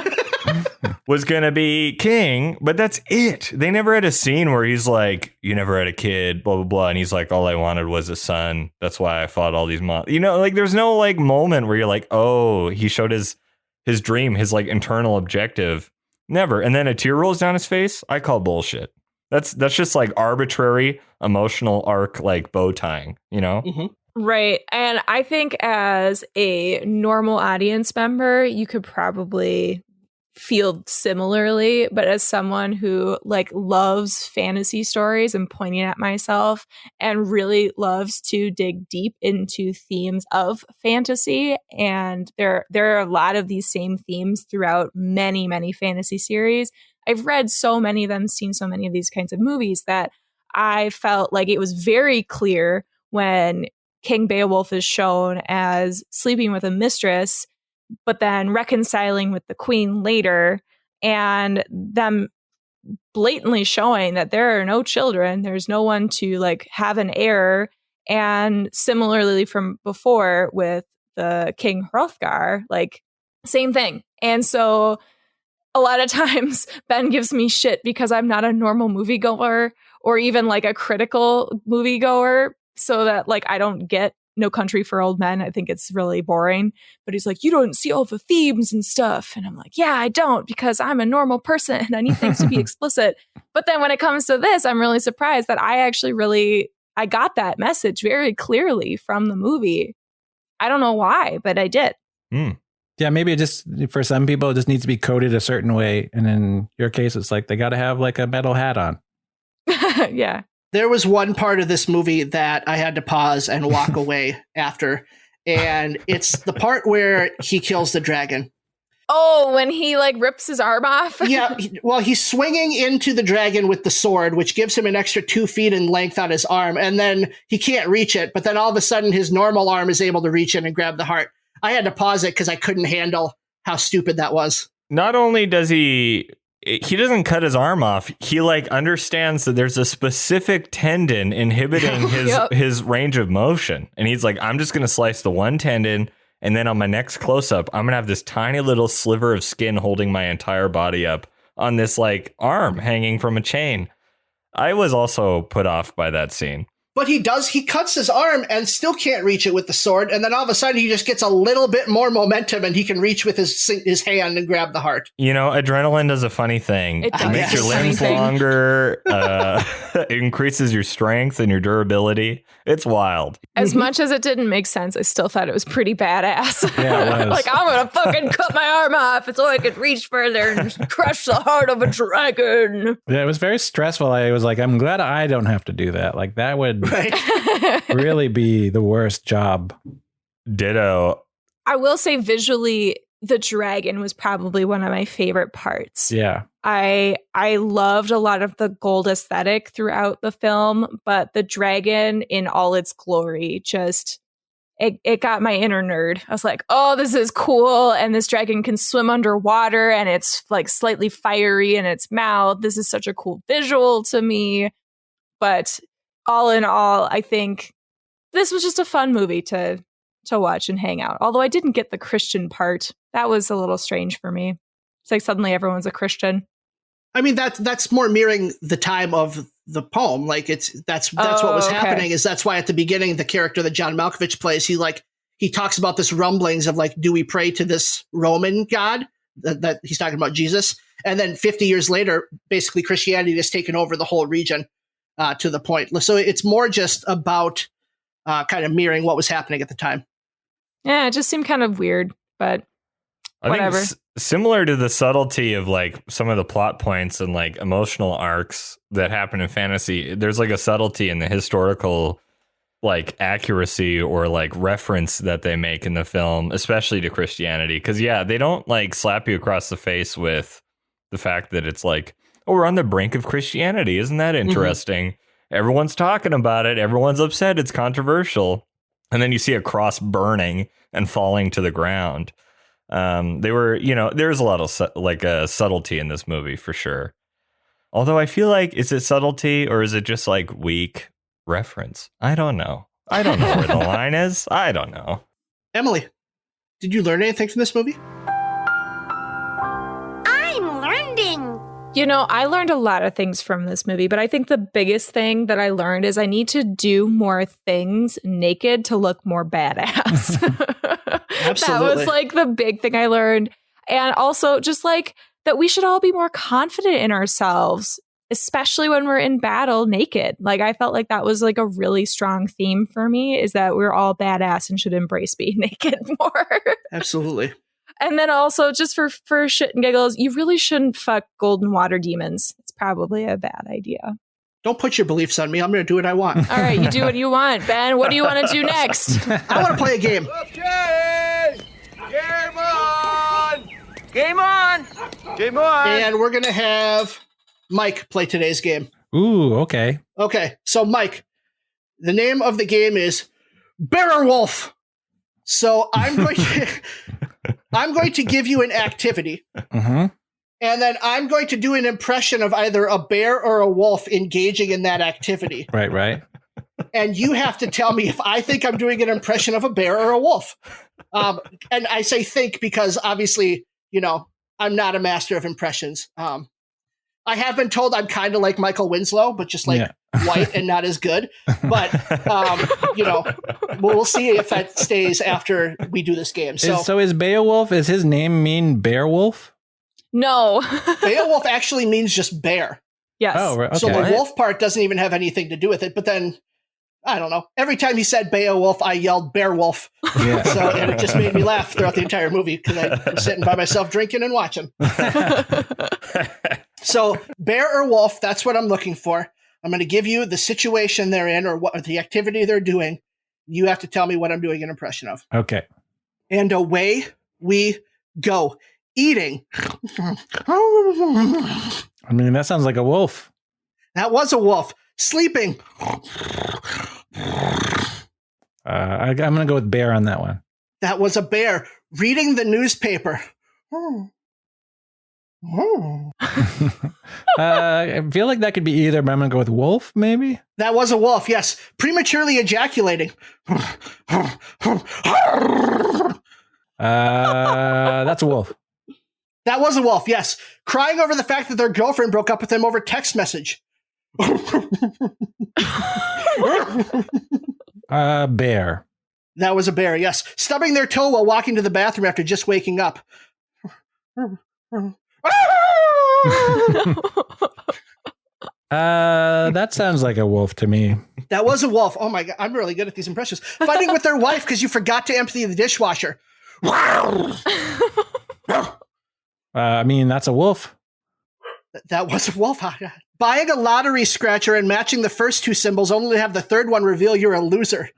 was going to be king. But that's it. They never had a scene where he's you never had a kid, blah, blah, blah. And he's all I wanted was a son. That's why I fought all these there's no moment where you're oh, he showed his dream, his internal objective. Never. And then a tear rolls down his face. I call bullshit. That's just arbitrary emotional arc, bow tying, Mm-hmm. Right. And I think as a normal audience member, you could probably feel similarly, but as someone who like loves fantasy stories, and pointing at myself and really loves to dig deep into themes of fantasy. And there are a lot of these same themes throughout many, many fantasy series. I've read so many of them, seen so many of these kinds of movies that I felt like it was very clear when King Beowulf is shown as sleeping with a mistress, but then reconciling with the queen later, and them blatantly showing that there are no children, there's no one to like have an heir. And similarly from before with the King Hrothgar, like same thing. And so a lot of times Ben gives me shit because I'm not a normal moviegoer or even like a critical moviegoer, so that like I don't get No Country for Old Men. I think it's really boring. But he's like, you don't see all the themes and stuff. And I'm like, yeah, I don't, because I'm a normal person and I need things to be explicit. But then when it comes to this, I'm really surprised that I got that message very clearly from the movie. I don't know why, but I did. Yeah, maybe it just, for some people, it just needs to be coded a certain way. And in your case, it's like they got to have like a metal hat on. Yeah. There was one part of this movie that I had to pause and walk away after. And it's the part where he kills the dragon. Oh, when he like rips his arm off? Yeah. Well, he's swinging into the dragon with the sword, which gives him an extra 2 feet in length on his arm. And then he can't reach it. But then all of a sudden his normal arm is able to reach in and grab the heart. I had to pause it because I couldn't handle how stupid that was. Not only does he doesn't cut his arm off, he like understands that there's a specific tendon inhibiting his range of motion. And he's like, I'm just going to slice the one tendon. And then on my next close up, I'm going to have this tiny little sliver of skin holding my entire body up on this like arm hanging from a chain. I was also put off by that scene. But he cuts his arm and still can't reach it with the sword. And then all of a sudden he just gets a little bit more momentum and he can reach with his hand and grab the heart. You know, adrenaline does a funny thing. It makes your limbs longer, it increases your strength and your durability. It's wild. As much as it didn't make sense, I still thought it was pretty badass. Yeah, it was. Like, I'm going to fucking cut my arm off so I could reach further and crush the heart of a dragon. Yeah, it was very stressful. I was like, I'm glad I don't have to do that. Like, that would really be the worst job. Ditto. I will say visually, the dragon was probably one of my favorite parts. Yeah. I loved a lot of the gold aesthetic throughout the film, but the dragon in all its glory just it got my inner nerd. I was like, oh, this is cool. And this dragon can swim underwater and it's like slightly fiery in its mouth. This is such a cool visual to me. But all in all, I think this was just a fun movie to watch and hang out. Although I didn't get the Christian part. That was a little strange for me. It's like suddenly everyone's a Christian. I mean, that's more mirroring the time of the poem. Like that's what was happening. Is that's why at the beginning, the character that John Malkovich plays, he talks about this rumblings of like, do we pray to this Roman God that he's talking about Jesus? And then 50 years later, basically Christianity has taken over the whole region to the point. So it's more just about kind of mirroring what was happening at the time. Yeah, it just seemed kind of weird, but whatever. I think similar to the subtlety of like some of the plot points and like emotional arcs that happen in fantasy, there's like a subtlety in the historical like accuracy or like reference that they make in the film, especially to Christianity. Because yeah, they don't like slap you across the face with the fact that it's like, oh, we're on the brink of Christianity. Isn't that interesting? Mm-hmm. Everyone's talking about it. Everyone's upset. It's controversial. And then you see a cross burning and falling to the ground. There's a lot of subtlety in this movie for sure. Although I feel like, is it subtlety or is it just like weak reference? I don't know. I don't know where the line is. I don't know. Emily, did you learn anything from this movie? I'm learning. You know, I learned a lot of things from this movie, but I think the biggest thing that I learned is I need to do more things naked to look more badass. Absolutely. That was like the big thing I learned. And also just like that we should all be more confident in ourselves, especially when we're in battle naked. Like I felt like that was like a really strong theme for me, is that we're all badass and should embrace being naked more. Absolutely. And then also, just for shit and giggles, you really shouldn't fuck golden water demons. It's probably a bad idea. Don't put your beliefs on me. I'm going to do what I want. All right, you do what you want, Ben. What do you want to do next? I want to play a game. Okay! Game on! Game on! Game on! And we're going to have Mike play today's game. Ooh, okay. Okay, so Mike, the name of the game is Beowulf. So I'm going to give you an activity. Mm-hmm. And then I'm going to do an impression of either a bear or a wolf engaging in that activity. Right. And you have to tell me if I think I'm doing an impression of a bear or a wolf. And I say think because obviously, I'm not a master of impressions. I have been told I'm kind of like Michael Winslow, but just like white and not as good. But, we'll see if that stays after we do this game. So is Beowulf, is his name mean Beowulf? No. Beowulf actually means just bear. Yes. Oh, right. Okay. So the wolf part doesn't even have anything to do with it. But then, I don't know. Every time he said Beowulf, I yelled Beowulf. Yeah. And it just made me laugh throughout the entire movie because I was sitting by myself drinking and watching. So bear or wolf, that's what I'm looking for. I'm going to give you the situation they're in or what the activity they're doing. You have to tell me what I'm doing an impression of. Okay. And away we go. Eating. I mean, that sounds like a wolf. That was a wolf. Sleeping. I'm going to go with bear on that one. That was a bear. Reading the newspaper. I feel like that could be either, but I'm going to go with wolf, maybe? That was a wolf, yes. Prematurely ejaculating. That's a wolf. That was a wolf, yes. Crying over the fact that their girlfriend broke up with them over text message. Bear. That was a bear, yes. Stubbing their toe while walking to the bathroom after just waking up. That sounds like a wolf to me. That was a wolf. Oh my God, I'm really good at these impressions. Fighting with their wife because you forgot to empty the dishwasher. I mean, that's a wolf. That was a wolf. Buying a lottery scratcher and matching the first two symbols only to have the third one reveal you're a loser.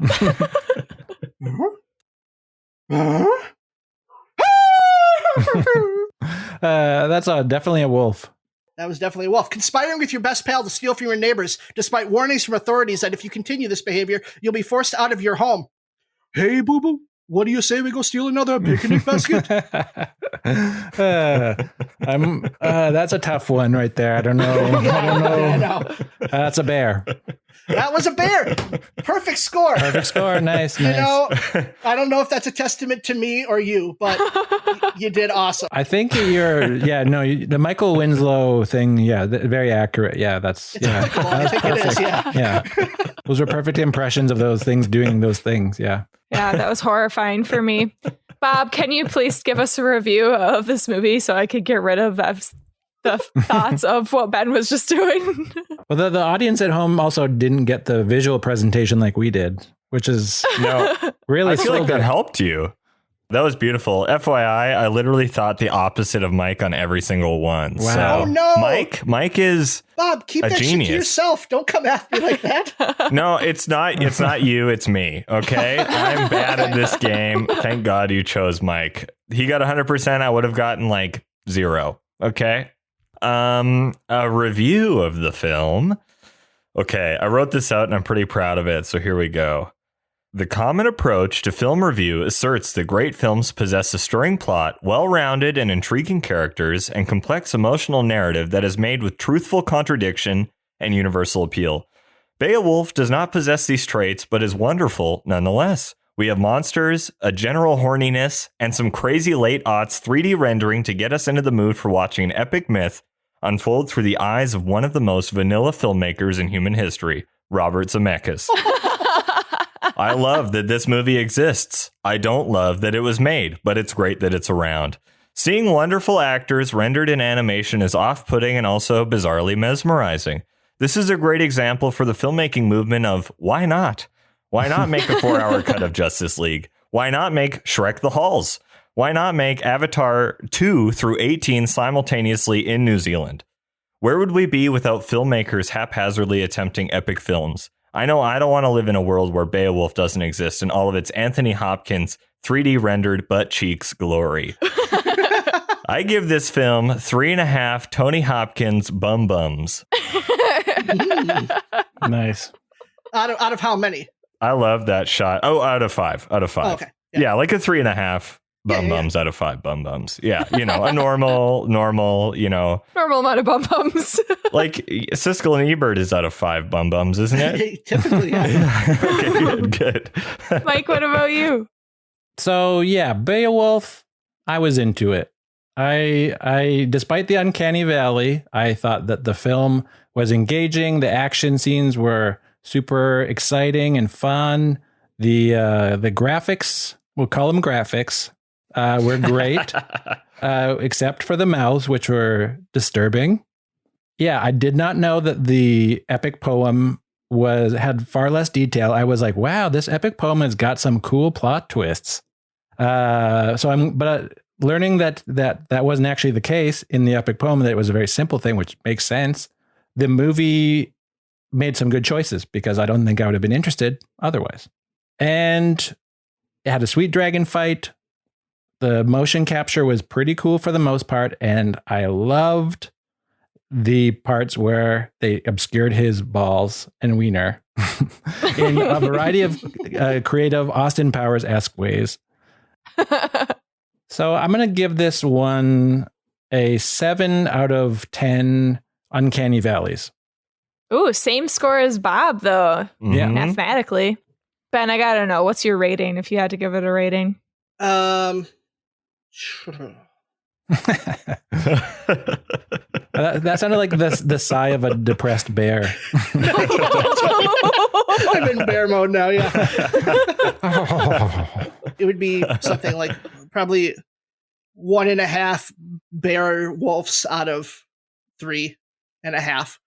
That's definitely a wolf. That was definitely a wolf. Conspiring with your best pal to steal from your neighbors, despite warnings from authorities that if you continue this behavior, you'll be forced out of your home. Hey, boo-boo, what do you say we go steal another picnic basket? That's a tough one right there. I don't know. I know. That's a bear. That was a bear. Perfect score. Perfect score. Nice. I don't know if that's a testament to me or you, but you did awesome. I think the Michael Winslow thing. Yeah, very accurate. Yeah, that's I think perfect. it is. Yeah. Those were perfect impressions of those things doing those things. Yeah. Yeah, that was horrifying for me. Bob, can you please give us a review of this movie so I could get rid of the thoughts of what Ben was just doing? Well, the audience at home also didn't get the visual presentation like we did, which is really. I feel like that helped you. That was beautiful. FYI, I literally thought the opposit of Mike on every single one. Wow. So Oh, no. Mike is Bob, keep a that genius. shit to yourself. Don't come after me like that. No, it's not you, it's me. Okay. I'm bad at this game. Thank God you chose Mike. He got 100%. I would have gotten like 0. Okay. A review of the film. Okay. I wrote this out and I'm pretty proud of it. So here we go. The common approach to film review asserts that great films possess a stirring plot, well-rounded and intriguing characters, and complex emotional narrative that is made with truthful contradiction and universal appeal. Beowulf does not possess these traits, but is wonderful nonetheless. We have monsters, a general horniness, and some crazy late-aughts 3D rendering to get us into the mood for watching an epic myth unfold through the eyes of one of the most vanilla filmmakers in human history, Robert Zemeckis. I love that this movie exists. I don't love that it was made, but it's great that it's around. Seeing wonderful actors rendered in animation is off-putting and also bizarrely mesmerizing. This is a great example for the filmmaking movement of why not? Why not make a 4-hour cut of Justice League? Why not make Shrek the Halls? Why not make Avatar 2 through 18 simultaneously in New Zealand? Where would we be without filmmakers haphazardly attempting epic films? I know I don't want to live in a world where Beowulf doesn't exist in all of its Anthony Hopkins 3D rendered butt cheeks glory. I give this film 3.5 Tony Hopkins bum bums. Nice. Out of how many? I love that shot. Oh, out of 5. Out of 5. Oh, okay. Yeah, like a 3.5 bums out of 5 bum bums. Yeah, a normal, normal amount of bum bums. like Siskel and Ebert is out of 5 bum bums, isn't it? Typically, yeah. Okay, good. Mike, what about you? So yeah, Beowulf, I was into it. I despite the uncanny valley, I thought that the film was engaging. The action scenes were super exciting and fun. The graphics, we'll call them graphics, were great, except for the mouths, which were disturbing. Yeah, I did not know that the epic poem had far less detail. I was like, wow, this epic poem has got some cool plot twists. But learning that wasn't actually the case in the epic poem, that it was a very simple thing, which makes sense. The movie made some good choices because I don't think I would have been interested otherwise. And it had a sweet dragon fight. The motion capture was pretty cool for the most part. And I loved the parts where they obscured his balls and wiener in a variety of creative Austin Powers-esque ways. So I'm going to give this one a 7 out of 10 uncanny valleys. Ooh, same score as Bob, though. Yeah. Mathematically. Ben, I got to know, what's your rating if you had to give it a rating? That sounded like the sigh of a depressed bear. I'm in bear mode now, yeah. It would be something like probably 1.5 bear wolves out of 3.5,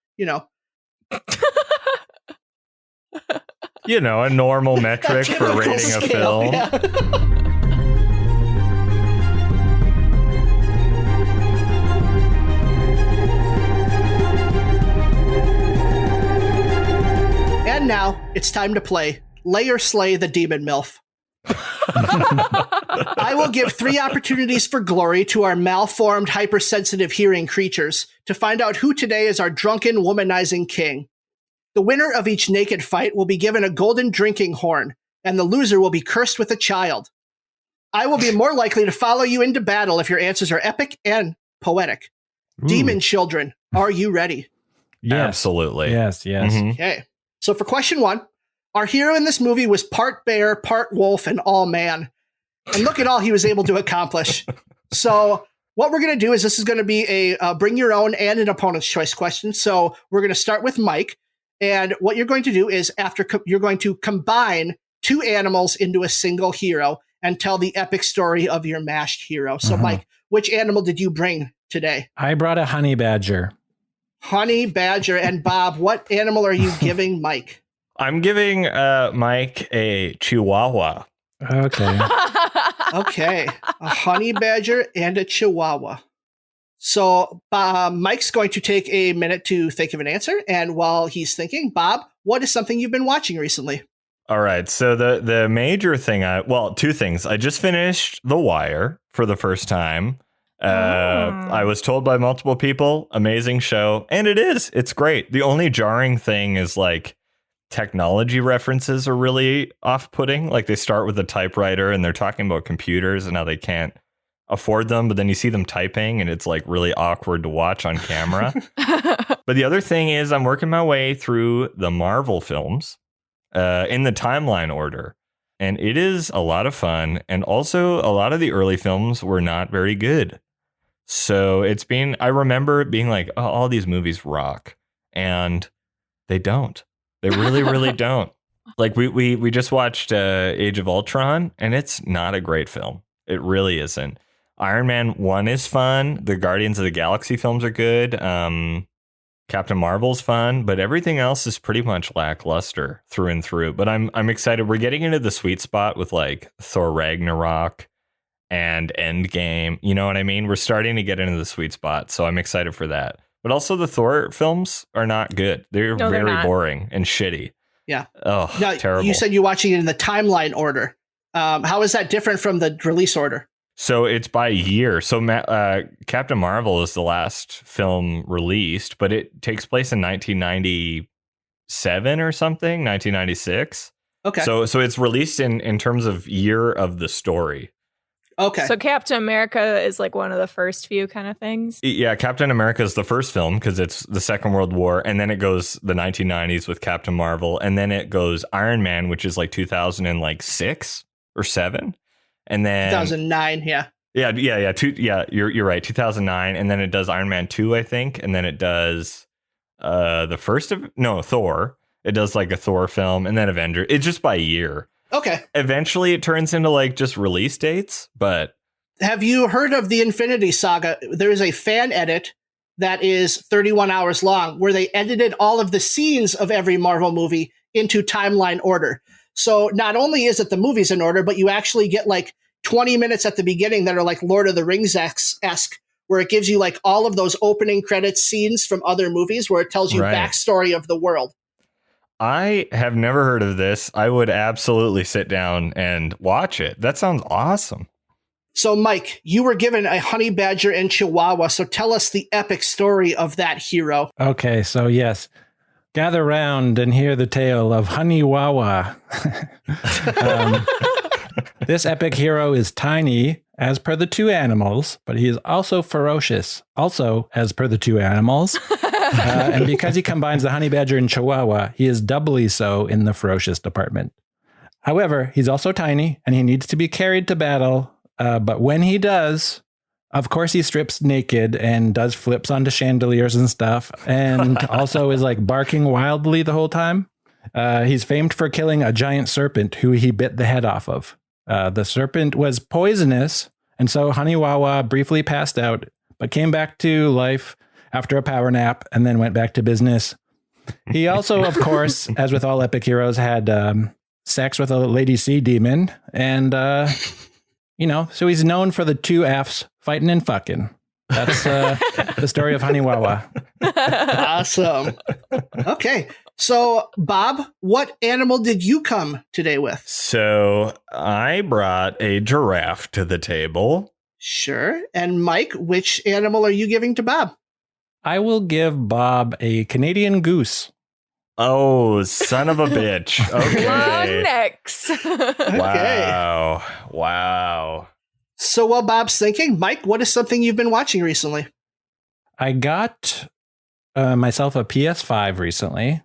A normal metric for rating a film. Yeah. And now it's time to play Lay or Slay the Demon MILF. I will give 3 opportunities for glory to our malformed, hypersensitive hearing creatures to find out who today is our drunken, womanizing king. The winner of each naked fight will be given a golden drinking horn, and the loser will be cursed with a child. I will be more likely to follow you into battle if your answers are epic and poetic. Ooh. Demon children, are you ready? Yes. Absolutely. Yes. Mm-hmm. Okay. So for question 1, our hero in this movie was part bear, part wolf, and all man. And look at all he was able to accomplish. So what we're going to do is this is going to be a bring your own and an opponent's choice question. So we're going to start with Mike. And what you're going to do is you're going to combine 2 animals into a single hero and tell the epic story of your mashed hero. So Mike, which animal did you bring today? I brought a honey badger. Honey badger. And Bob, what animal are you giving Mike? I'm giving Mike a chihuahua. Okay. Okay. A honey badger and a chihuahua. So Mike's going to take a minute to think of an answer. And while he's thinking, Bob, what is something you've been watching recently? All right. So the major thing, 2 things. I just finished The Wire for the first time. I was told by multiple people, amazing show. And it is. It's great. The only jarring thing is like technology references are really off-putting. Like they start with a typewriter and they're talking about computers and how they can't afford them, but then you see them typing and it's like really awkward to watch on camera. But the other thing is I'm working my way through the Marvel films in the timeline order, and it is a lot of fun. And also a lot of the early films were not very good. So I remember being like, oh, all these movies rock, and they don't. They really, really don't. Like we just watched Age of Ultron, and it's not a great film. It really isn't. Iron Man 1 is fun. The Guardians of the Galaxy films are good. Captain Marvel's fun, but everything else is pretty much lackluster through and through. But I'm excited. We're getting into the sweet spot with like Thor Ragnarok and Endgame. You know what I mean? We're starting to get into the sweet spot, so I'm excited for that. But also the Thor films are not good. They're very boring and shitty. Yeah. Oh, now, terrible. You said you're watching it in the timeline order. How is that different from the release order? So it's by year. So Captain Marvel is the last film released, but it takes place in 1997 or something, 1996. Okay. So it's released in terms of year of the story. Okay. So Captain America is like one of the first few kind of things. Yeah, Captain America is the first film because it's the Second World War, and then it goes the 1990s with Captain Marvel, and then it goes Iron Man, which is like 2006 or 7, and then 2009. Yeah. Yeah. You're right. 2009, and then it does Iron Man 2, I think, and then it does Thor. It does like a Thor film, and then Avengers. It's just by year. Okay. Eventually, it turns into like just release dates, but. Have you heard of the Infinity Saga? There is a fan edit that is 31 hours long where they edited all of the scenes of every Marvel movie into timeline order. So not only is it the movies in order, but you actually get like 20 minutes at the beginning that are like Lord of the Rings-esque, where it gives you like all of those opening credits scenes from other movies where it tells you backstory of the world. I have never heard of this. I would absolutely sit down and watch it. That sounds awesome. So, Mike, you were given a honey badger and chihuahua. So tell us the epic story of that hero. Okay, so yes. Gather round and hear the tale of Honey Wawa. This epic hero is tiny, as per the two animals, but he is also ferocious, also as per the two animals. And because he combines the honey badger and chihuahua, he is doubly so in the ferocious department. However, he's also tiny, and he needs to be carried to battle. But when he does, of course, he strips naked and does flips onto chandeliers and stuff, and also is like barking wildly the whole time. He's famed for killing a giant serpent who he bit the head off of. The serpent was poisonous, and so Honey Wawa briefly passed out, but came back to life after a power nap and then went back to business. He also, of course, as with all epic heroes, had sex with a lady sea demon, and so he's known for the two F's, fighting and fucking. That's the story of Honey Wawa. Awesome. Okay. So, Bob, what animal did you come today with? So I brought a giraffe to the table. Sure. And Mike, which animal are you giving to Bob? I will give Bob a Canadian goose. Oh, son of a bitch. Okay. Long necks. Wow. So while Bob's thinking, Mike, what is something you've been watching recently? I got myself a PS5 recently.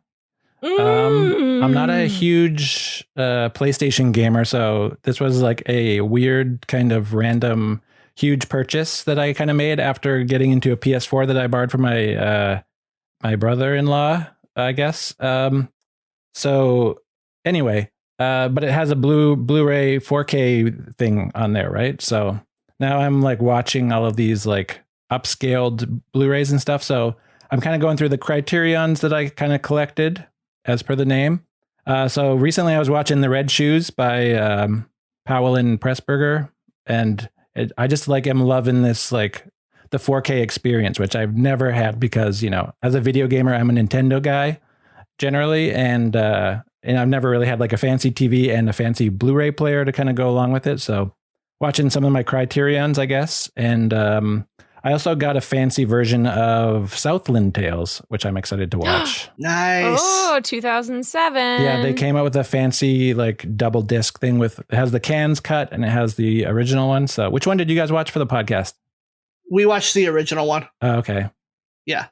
I'm not a huge PlayStation gamer, so this was like a weird kind of random huge purchase that I kind of made after getting into a PS4 that I borrowed from my brother-in-law, I guess. So anyway, but it has a Blu-ray 4K thing on there, right? So now I'm like watching all of these like upscaled Blu-rays and stuff. So I'm kind of going through the criterions that I kind of collected as per the name. So recently I was watching The Red Shoes by Powell and Pressburger, and I just like am loving this like the 4K experience, which I've never had because, as a video gamer, I'm a Nintendo guy generally, and I've never really had like a fancy TV and a fancy Blu-ray player to kind of go along with it. So watching some of my criterions, I guess, and I also got a fancy version of Southland Tales, which I'm excited to watch. Nice. Oh, 2007. Yeah, they came out with a fancy like double disc thing it has the cans cut and it has the original one. So which one did you guys watch for the podcast? We watched the original one. Okay. Yeah.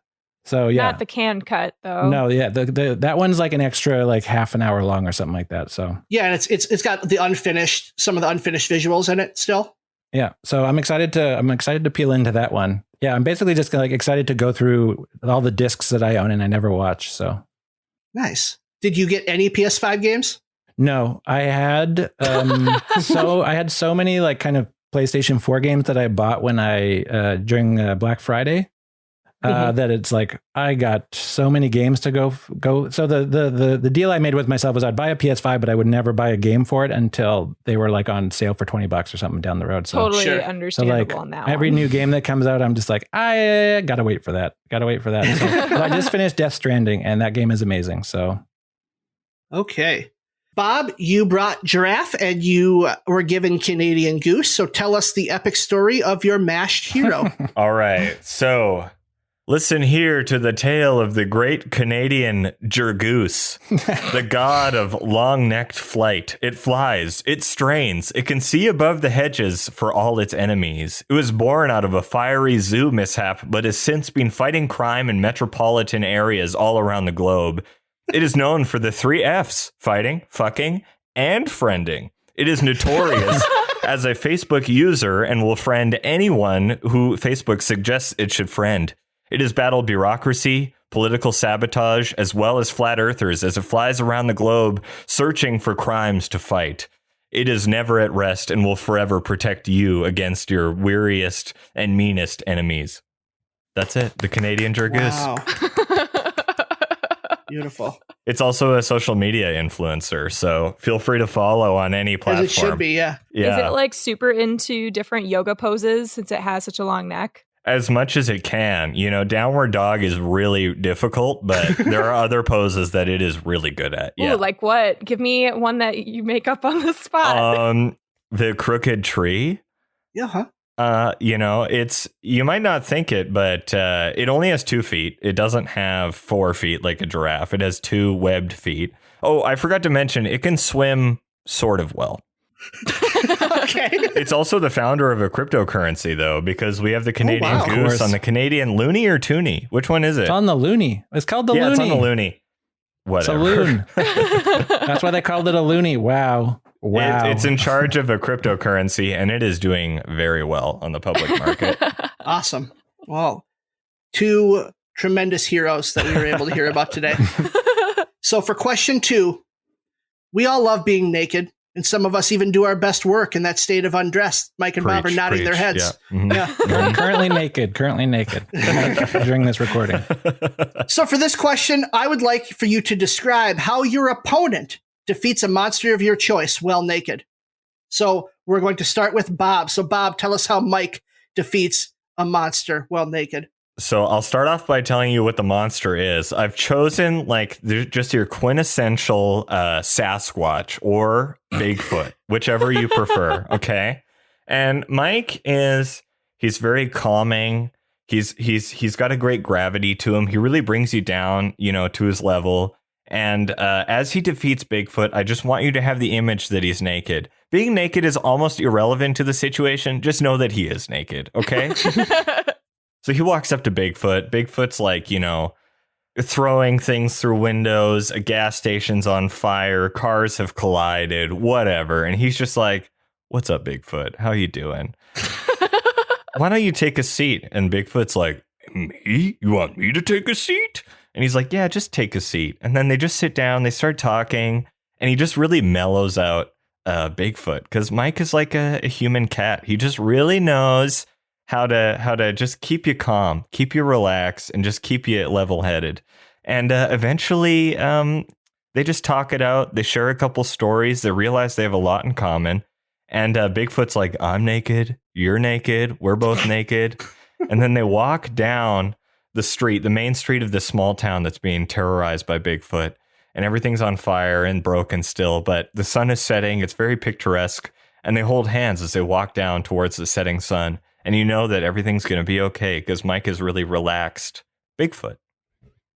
So yeah. Not the can cut though. No, yeah. That one's like an extra like half an hour long or something like that. So yeah, and it's got some of the unfinished visuals in it still. Yeah, so I'm excited to peel into that one. Yeah, I'm basically just like excited to go through all the discs that I own and I never watch. So nice. Did you get any PS5 games? No, I had so many like kind of PlayStation 4 games that I bought when during Black Friday. that it's like I got so many games to go. So the deal I made with myself was I'd buy a PS5, but I would never buy a game for it until they were like on sale for $20 or something down the road. So totally understandable so on that every one. new game that comes out, I'm just like, I gotta wait for that. So, but I just finished Death Stranding, and that game is amazing. So Okay. Bob, you brought Giraffe and you were given Canadian Goose. So tell us the epic story of your mashed hero. All right. So listen here to the tale of the great Canadian Jergoose, the god of long-necked flight. It flies, it strains, it can see above the hedges for all its enemies. It was born out of a fiery zoo mishap, but has since been fighting crime in metropolitan areas all around the globe. It is known for the 3 Fs, fighting, fucking, and friending. It is notorious as a Facebook user and will friend anyone who Facebook suggests it should friend. It has battled bureaucracy, political sabotage, as well as flat earthers as it flies around the globe searching for crimes to fight. It is never at rest and will forever protect you against your weariest and meanest enemies. That's it. The Canadian Jergoose. Wow. Beautiful. It's also a social media influencer, so feel free to follow on any platform. As it should be, yeah. Is it like super into different yoga poses since it has such a long neck? As much as it can. You know, downward dog is really difficult, but there are other poses that it is really good at. Ooh, like what? Give me one that you make up on the spot. The crooked tree. Yeah, huh? You know, you might not think it, but it only has 2 feet. It doesn't have 4 feet like a giraffe. It has 2 webbed feet. Oh, I forgot to mention, it can swim sort of well. Okay. It's also the founder of a cryptocurrency, though, because we have the Canadian Goose on the Canadian Loonie or Toonie. Which one is it? It's on the Loonie. It's called the Loonie. Yeah, it's on the Loonie. Whatever. It's a loon. That's why they called it a Loonie. Wow. It's in charge of a cryptocurrency, and it is doing very well on the public market. Awesome. Well, 2 tremendous heroes that we were able to hear about today. So for question 2, we all love being naked, and some of us even do our best work in that state of undress. Mike and Bob are nodding their heads. Yeah. Mm-hmm. Yeah. Currently naked during this recording. So for this question, I would like for you to describe how your opponent defeats a monster of your choice while naked. So we're going to start with Bob. So Bob, tell us how Mike defeats a monster while naked. So I'll start off by telling you what the monster is. I've chosen just your quintessential Sasquatch or Bigfoot, whichever you prefer. Okay. And Mike he's very calming. He's got a great gravity to him. He really brings you down, to his level. And as he defeats Bigfoot, I just want you to have the image that he's naked. Being naked is almost irrelevant to the situation. Just know that he is naked, okay? So he walks up to Bigfoot. Bigfoot's like, throwing things through windows. A gas station's on fire. Cars have collided, whatever. And he's just like, what's up, Bigfoot? How you doing? Why don't you take a seat? And Bigfoot's like, me? You want me to take a seat? And he's like, yeah, just take a seat. And then they just sit down, they start talking, and he just really mellows out Bigfoot, because Mike is like a human cat. He just really knows how to just keep you calm, keep you relaxed, and just keep you level-headed. And eventually, they just talk it out. They share a couple stories. They realize they have a lot in common. And Bigfoot's like, I'm naked, you're naked, we're both naked. And then they walk down the main street of this small town that's being terrorized by Bigfoot, and everything's on fire and broken still, but the sun is setting. It's very picturesque, and they hold hands as they walk down towards the setting sun, and you know that everything's going to be okay because Mike is really relaxed Bigfoot.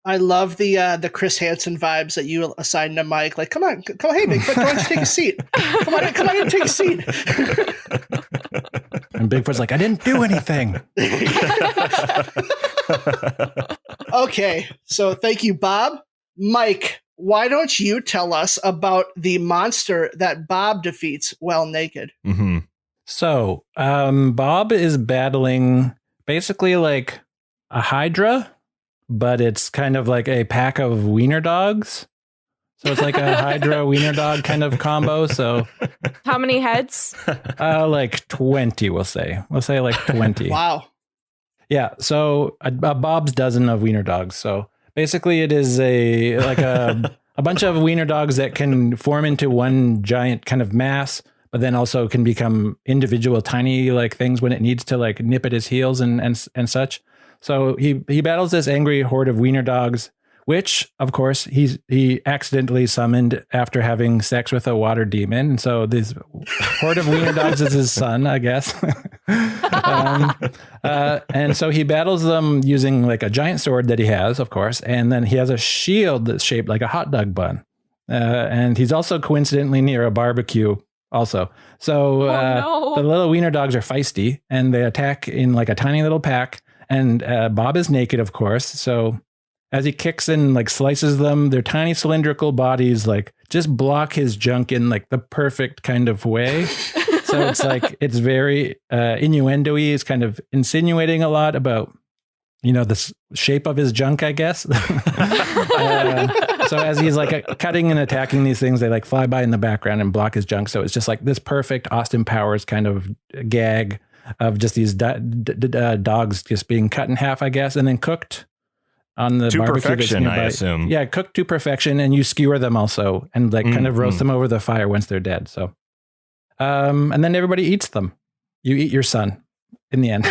I love the Chris Hansen vibes that you assigned to Mike. Like, come on, hey, Bigfoot, why don't you take a seat? Come on in and take a seat. And Bigfoot's like, I didn't do anything. Okay, so thank you, Bob. Mike, why don't you tell us about the monster that Bob defeats while naked? Mm-hmm. So, Bob is battling basically like a Hydra, but it's kind of like a pack of wiener dogs. So it's like a Hydra wiener dog kind of combo. So how many heads? Like 20, we'll say. We'll say like 20. Wow. Yeah. So a Bob's dozen of wiener dogs. So basically it is a bunch of wiener dogs that can form into one giant kind of mass, but then also can become individual tiny like things when it needs to like nip at his heels and such. So he battles this angry horde of wiener dogs, which of course he accidentally summoned after having sex with a water demon. And so this horde of wiener dogs is his son, I guess. And so he battles them using like a giant sword that he has, of course. And then he has a shield that's shaped like a hot dog bun. And he's also coincidentally near a barbecue also. So the little wiener dogs are feisty and they attack in like a tiny little pack. And Bob is naked, of course. So as he kicks and like slices them, their tiny cylindrical bodies like just block his junk in like the perfect kind of way. So it's like, it's very innuendo-y. It's kind of insinuating a lot about, the shape of his junk, I guess. So as he's like cutting and attacking these things, they like fly by in the background and block his junk. So it's just like this perfect Austin Powers kind of gag of just these dogs just being cut in half, I guess, and then cooked on the to barbecue. Perfection, I assume. Yeah, cooked to perfection, and you skewer them also, and like kind of roast them over the fire once they're dead. So, and then everybody eats them. You eat your son in the end.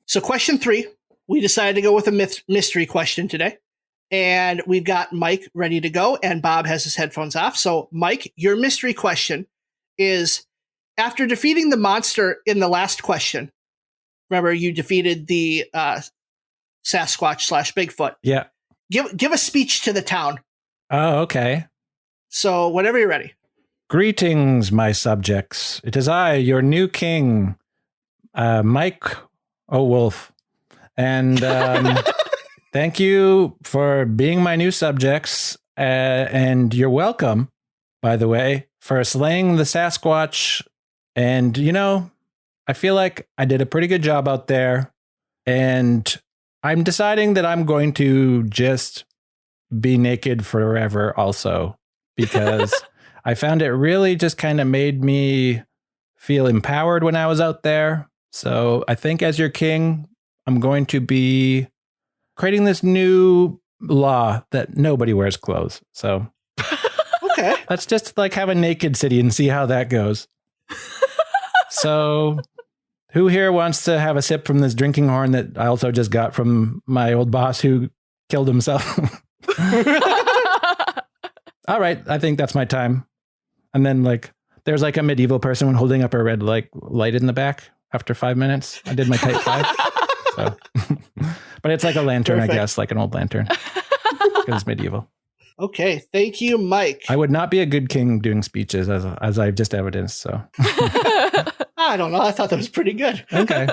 So question 3, we decided to go with a mystery question today. And we've got Mike ready to go, and Bob has his headphones off. So Mike, your mystery question is, after defeating the monster in the last question, remember you defeated the Sasquatch / Bigfoot. Yeah. Give a speech to the town. Oh, okay. So whenever you're ready. Greetings, my subjects. It is I, your new king, Mike O'Wolf. And thank you for being my new subjects. And you're welcome, by the way, for slaying the Sasquatch. And, I feel like I did a pretty good job out there. And I'm deciding that I'm going to just be naked forever also, because I found it really just kind of made me feel empowered when I was out there. So I think as your king, I'm going to be creating this new law that nobody wears clothes. So okay, let's just like have a naked city and see how that goes. So who here wants to have a sip from this drinking horn that I also just got from my old boss who killed himself? All right, I think that's my time. And then like there's like a medieval person holding up a red like light in the back after 5 minutes. I did my type 5. So. But it's like a lantern, perfect. I guess, like an old lantern. Because it's medieval. Okay, thank you, Mike. I would not be a good king doing speeches as I've just evidenced, so. I don't know. I thought that was pretty good. Okay.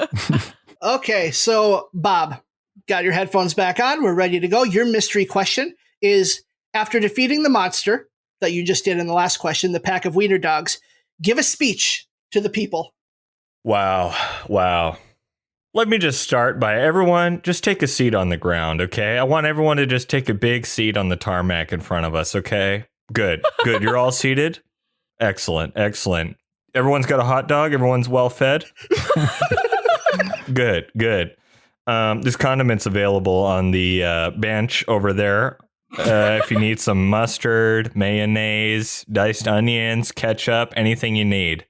Okay, so Bob, got your headphones back on. We're ready to go. Your mystery question is, after defeating the monster that you just did in the last question, the pack of wiener dogs, give a speech to the people. Wow. Let me just start by everyone, just take a seat on the ground, okay? I want everyone to just take a big seat on the tarmac in front of us, okay? Good. You're all seated? Excellent. Everyone's got a hot dog? Everyone's well fed? Good. There's condiments available on the bench over there. If you need some mustard, mayonnaise, diced onions, ketchup, anything you need.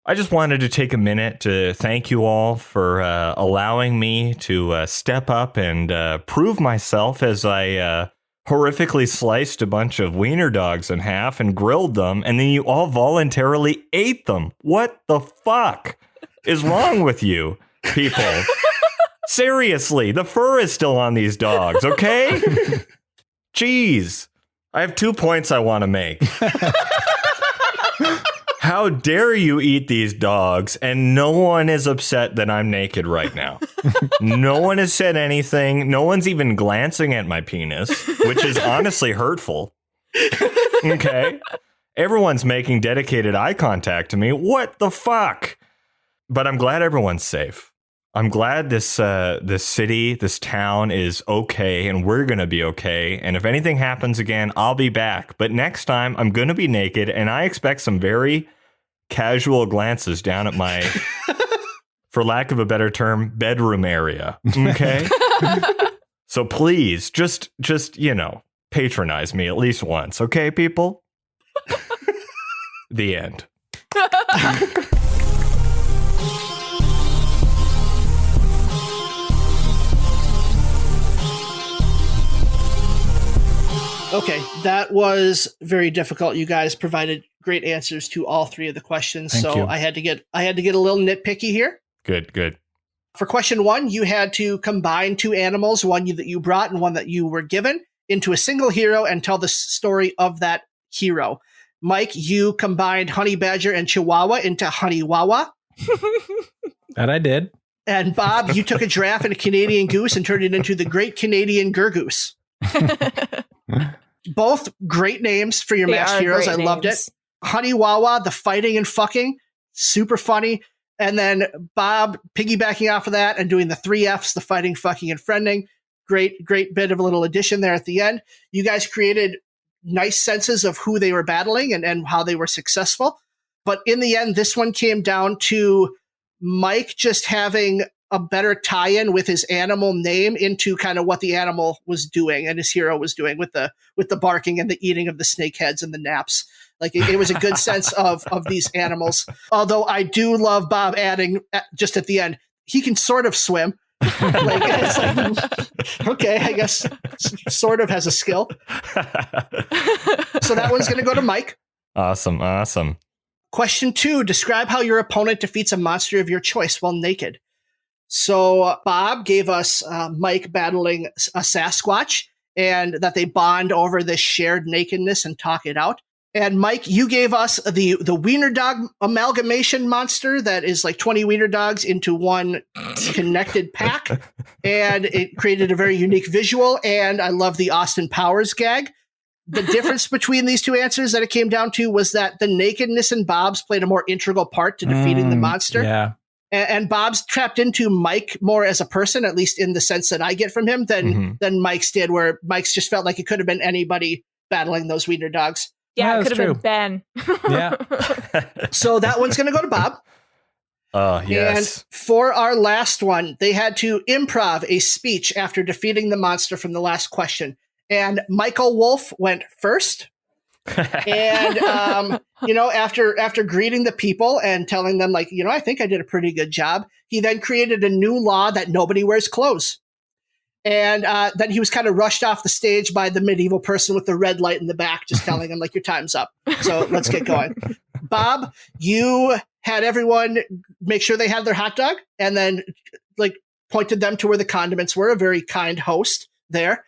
I just wanted to take a minute to thank you all for allowing me to step up and prove myself as I horrifically sliced a bunch of wiener dogs in half and grilled them, and then you all voluntarily ate them. What the fuck is wrong with you people? Seriously, the fur is still on these dogs, okay? Jeez. I have 2 points I want to make. How dare you eat these dogs, and no one is upset that I'm naked right now. No one has said anything. No one's even glancing at my penis, which is honestly hurtful. Okay. Everyone's making dedicated eye contact to me. What the fuck? But I'm glad everyone's safe. I'm glad this city, this town is okay, and we're going to be okay. And if anything happens again, I'll be back. But next time, I'm going to be naked, and I expect some very casual glances down at my for lack of a better term, bedroom area. Okay. So please just, patronize me at least once. Okay, people? The end. Okay, that was very difficult. You guys provided great answers to all three of the questions. Thank you. I had to get a little nitpicky here. Good. For question 1, you had to combine 2 animals, one that you brought and one that you were given, into a single hero and tell the story of that hero. Mike, you combined Honey Badger and Chihuahua into Honey Wawa. That I did. And Bob, you took a giraffe and a Canadian goose and turned it into the Great Canadian Gergoose. Both great names for your matched heroes. I loved it. Honey Wawa, the fighting and fucking, super funny. And then Bob piggybacking off of that and doing the 3 Fs, the fighting, fucking, and friending. Great bit of a little addition there at the end. You guys created nice senses of who they were battling and how they were successful. But in the end, this one came down to Mike just having a better tie-in with his animal name into kind of what the animal was doing and his hero was doing with the barking and the eating of the snake heads and the naps. Like it was a good sense of these animals. Although I do love Bob adding just at the end, he can sort of swim. Like, it's like, okay, I guess sort of has a skill. So that one's going to go to Mike. Awesome. Question 2, describe how your opponent defeats a monster of your choice while naked. So Bob gave us Mike battling a Sasquatch and that they bond over this shared nakedness and talk it out. And Mike, you gave us the wiener dog amalgamation monster that is like 20 wiener dogs into one connected pack. And it created a very unique visual. And I love the Austin Powers gag. The difference between these 2 answers that it came down to was that the nakedness in Bob's played a more integral part to defeating the monster. Yeah. And Bob's trapped into Mike more as a person, at least in the sense that I get from him, than Mike's did, where Mike's just felt like it could have been anybody battling those wiener dogs. Yeah, it could have been Ben. Yeah. So that one's going to go to Bob. Oh, yes. And for our last one, they had to improv a speech after defeating the monster from the last question. And Michael Wolf went first. And, after greeting the people and telling them, like, I think I did a pretty good job, he then created a new law that nobody wears clothes. And then he was kind of rushed off the stage by the medieval person with the red light in the back, just telling him, like, your time's up. So let's get going. Bob, you had everyone make sure they had their hot dog and then, like, pointed them to where the condiments were, a very kind host there.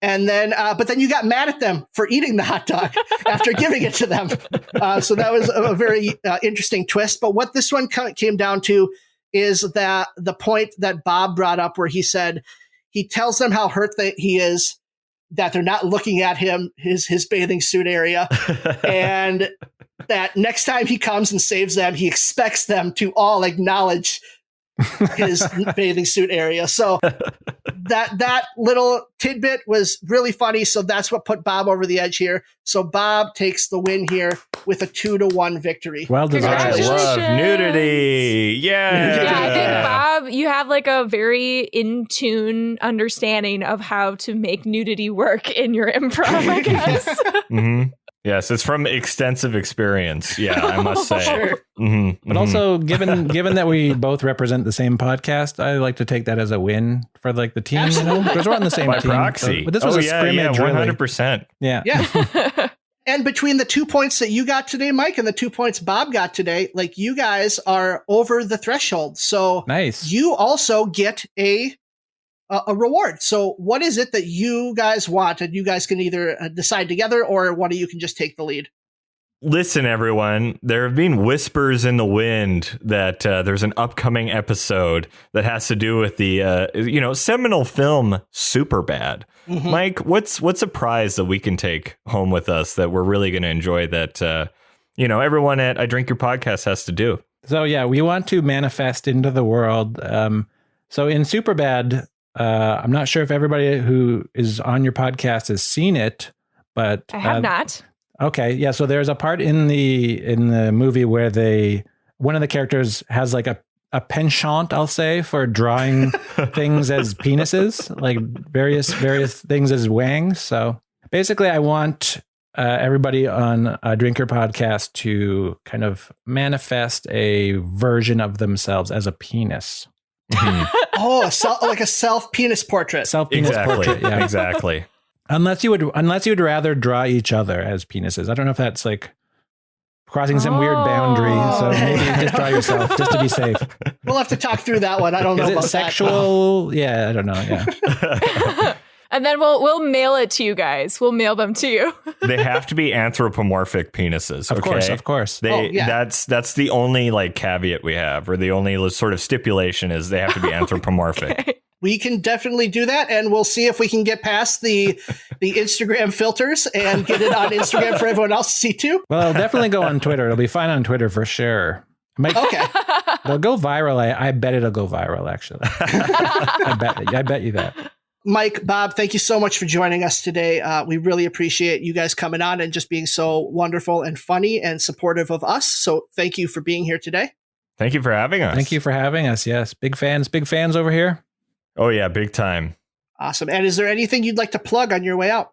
And then, but then you got mad at them for eating the hot dog after giving it to them. So that was a very interesting twist. But what this one came down to is that the point that Bob brought up where he said, he tells them how hurt he is that they're not looking at him, his bathing suit area. And that next time he comes and saves them, he expects them to all acknowledge his bathing suit area. So that little tidbit was really funny. So that's what put Bob over the edge here. So Bob takes the win here with a 2-1 victory. Well deserved. I love nudity. Yeah. Yeah, I think Bob, you have like a very in tune understanding of how to make nudity work in your improv, I guess. Mm-hmm. Yes, it's from extensive experience. Yeah, I must say. Sure. Mm-hmm. But also, given that we both represent the same podcast, I like to take that as a win for like the team, because we're on the same By team. proxy. So, but this was a scrimmage, 100%. Yeah. And between the 2 points that you got today, Mike, and the 2 points Bob got today, like, you guys are over the threshold. So nice. You also get a reward. So what is it that you guys want? And you guys can either decide together, or one of you can just take the lead. Listen, everyone, there have been whispers in the wind that there's an upcoming episode that has to do with the, seminal film Superbad. Mm-hmm. Mike, what's a prize that we can take home with us that we're really going to enjoy that, everyone at I Drink Your Podcast has to do? So, yeah, we want to manifest into the world. So in Superbad, I'm not sure if everybody who is on your podcast has seen it, but I have not. Okay, yeah. So there's a part in the movie where one of the characters has like a penchant, I'll say, for drawing things as penises, like various things as wangs. So basically, I want everybody on a Drinker podcast to kind of manifest a version of themselves as a penis. Oh, like a self-penis portrait. Self-penis portrait. Yeah, exactly. Unless you'd rather draw each other as penises. I don't know if that's like crossing some weird boundary. So maybe just draw yourself just to be safe. We'll have to talk through that one. I don't know Is it about sexual? That. Yeah, I don't know. Yeah. And then we'll mail it to you guys. We'll mail them to you. They have to be anthropomorphic penises. Okay? Of course. That's the only like caveat we have, or the only sort of stipulation is they have to be anthropomorphic. Okay. We can definitely do that, and we'll see if we can get past the Instagram filters and get it on Instagram for everyone else to see too. Well, it'll definitely go on Twitter. It'll be fine on Twitter for sure. Okay. It'll go viral. I bet it'll go viral, actually. I bet you that. Mike, Bob, thank you so much for joining us today. We really appreciate you guys coming on and just being so wonderful and funny and supportive of us. So thank you for being here today. Thank you for having us. Thank you for having us. Yes. Big fans over here. Oh, yeah. Big time. Awesome. And is there anything you'd like to plug on your way out?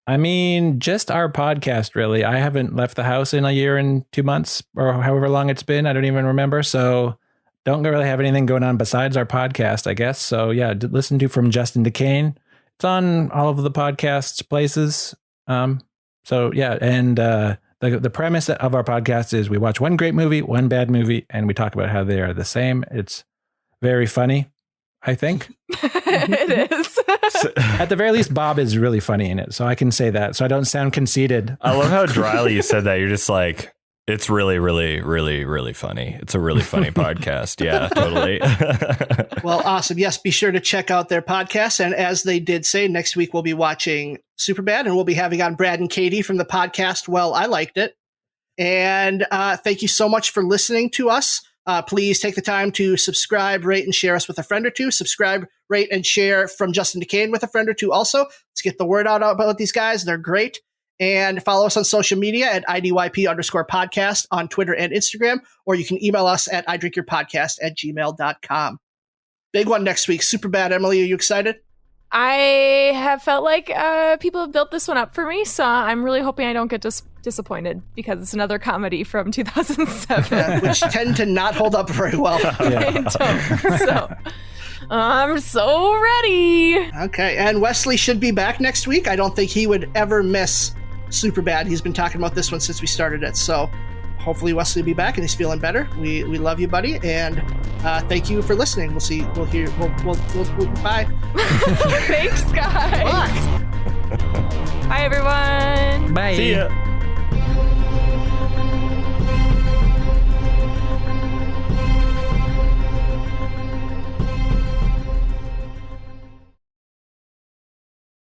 I mean, just our podcast, really. I haven't left the house in a year and 2 months or however long it's been. I don't even remember. So don't really have anything going on besides our podcast, I guess. So yeah, listen to From Justin To Kane. It's on all of the podcasts places. So yeah, and the premise of our podcast is we watch one great movie, one bad movie, and we talk about how they are the same. It's very funny, I think. It is. At the very least, Bob is really funny in it, so I can say that. So I don't sound conceited. I love how dryly you said that. You're just like, it's really, really, really, really funny. It's a really funny podcast. Yeah, totally. Well, awesome. Yes, be sure to check out their podcast. And as they did say, next week we'll be watching Superbad, and we'll be having on Brad and Katie from the podcast Well, I Liked It. And thank you so much for listening to us. Please take the time to subscribe, rate, and share us with a friend or two. Subscribe, rate, and share From Justin To Kane with a friend or two also. Let's get the word out about these guys. They're great. And follow us on social media at IDYP_podcast on Twitter and Instagram, or you can email us at idrinkyourpodcast@gmail.com. Big one next week. Superbad. Emily, are you excited? I have felt like people have built this one up for me, so I'm really hoping I don't get disappointed because it's another comedy from 2007. Which tend to not hold up very well. So I'm so ready. Okay, and Wesley should be back next week. I don't think he would ever miss Superbad. He's been talking about this one since we started it, so hopefully Wesley will be back and he's feeling better. We love you, buddy, and thank you for listening. We'll bye. Thanks, guys. Bye. Bye, everyone. Bye. See ya.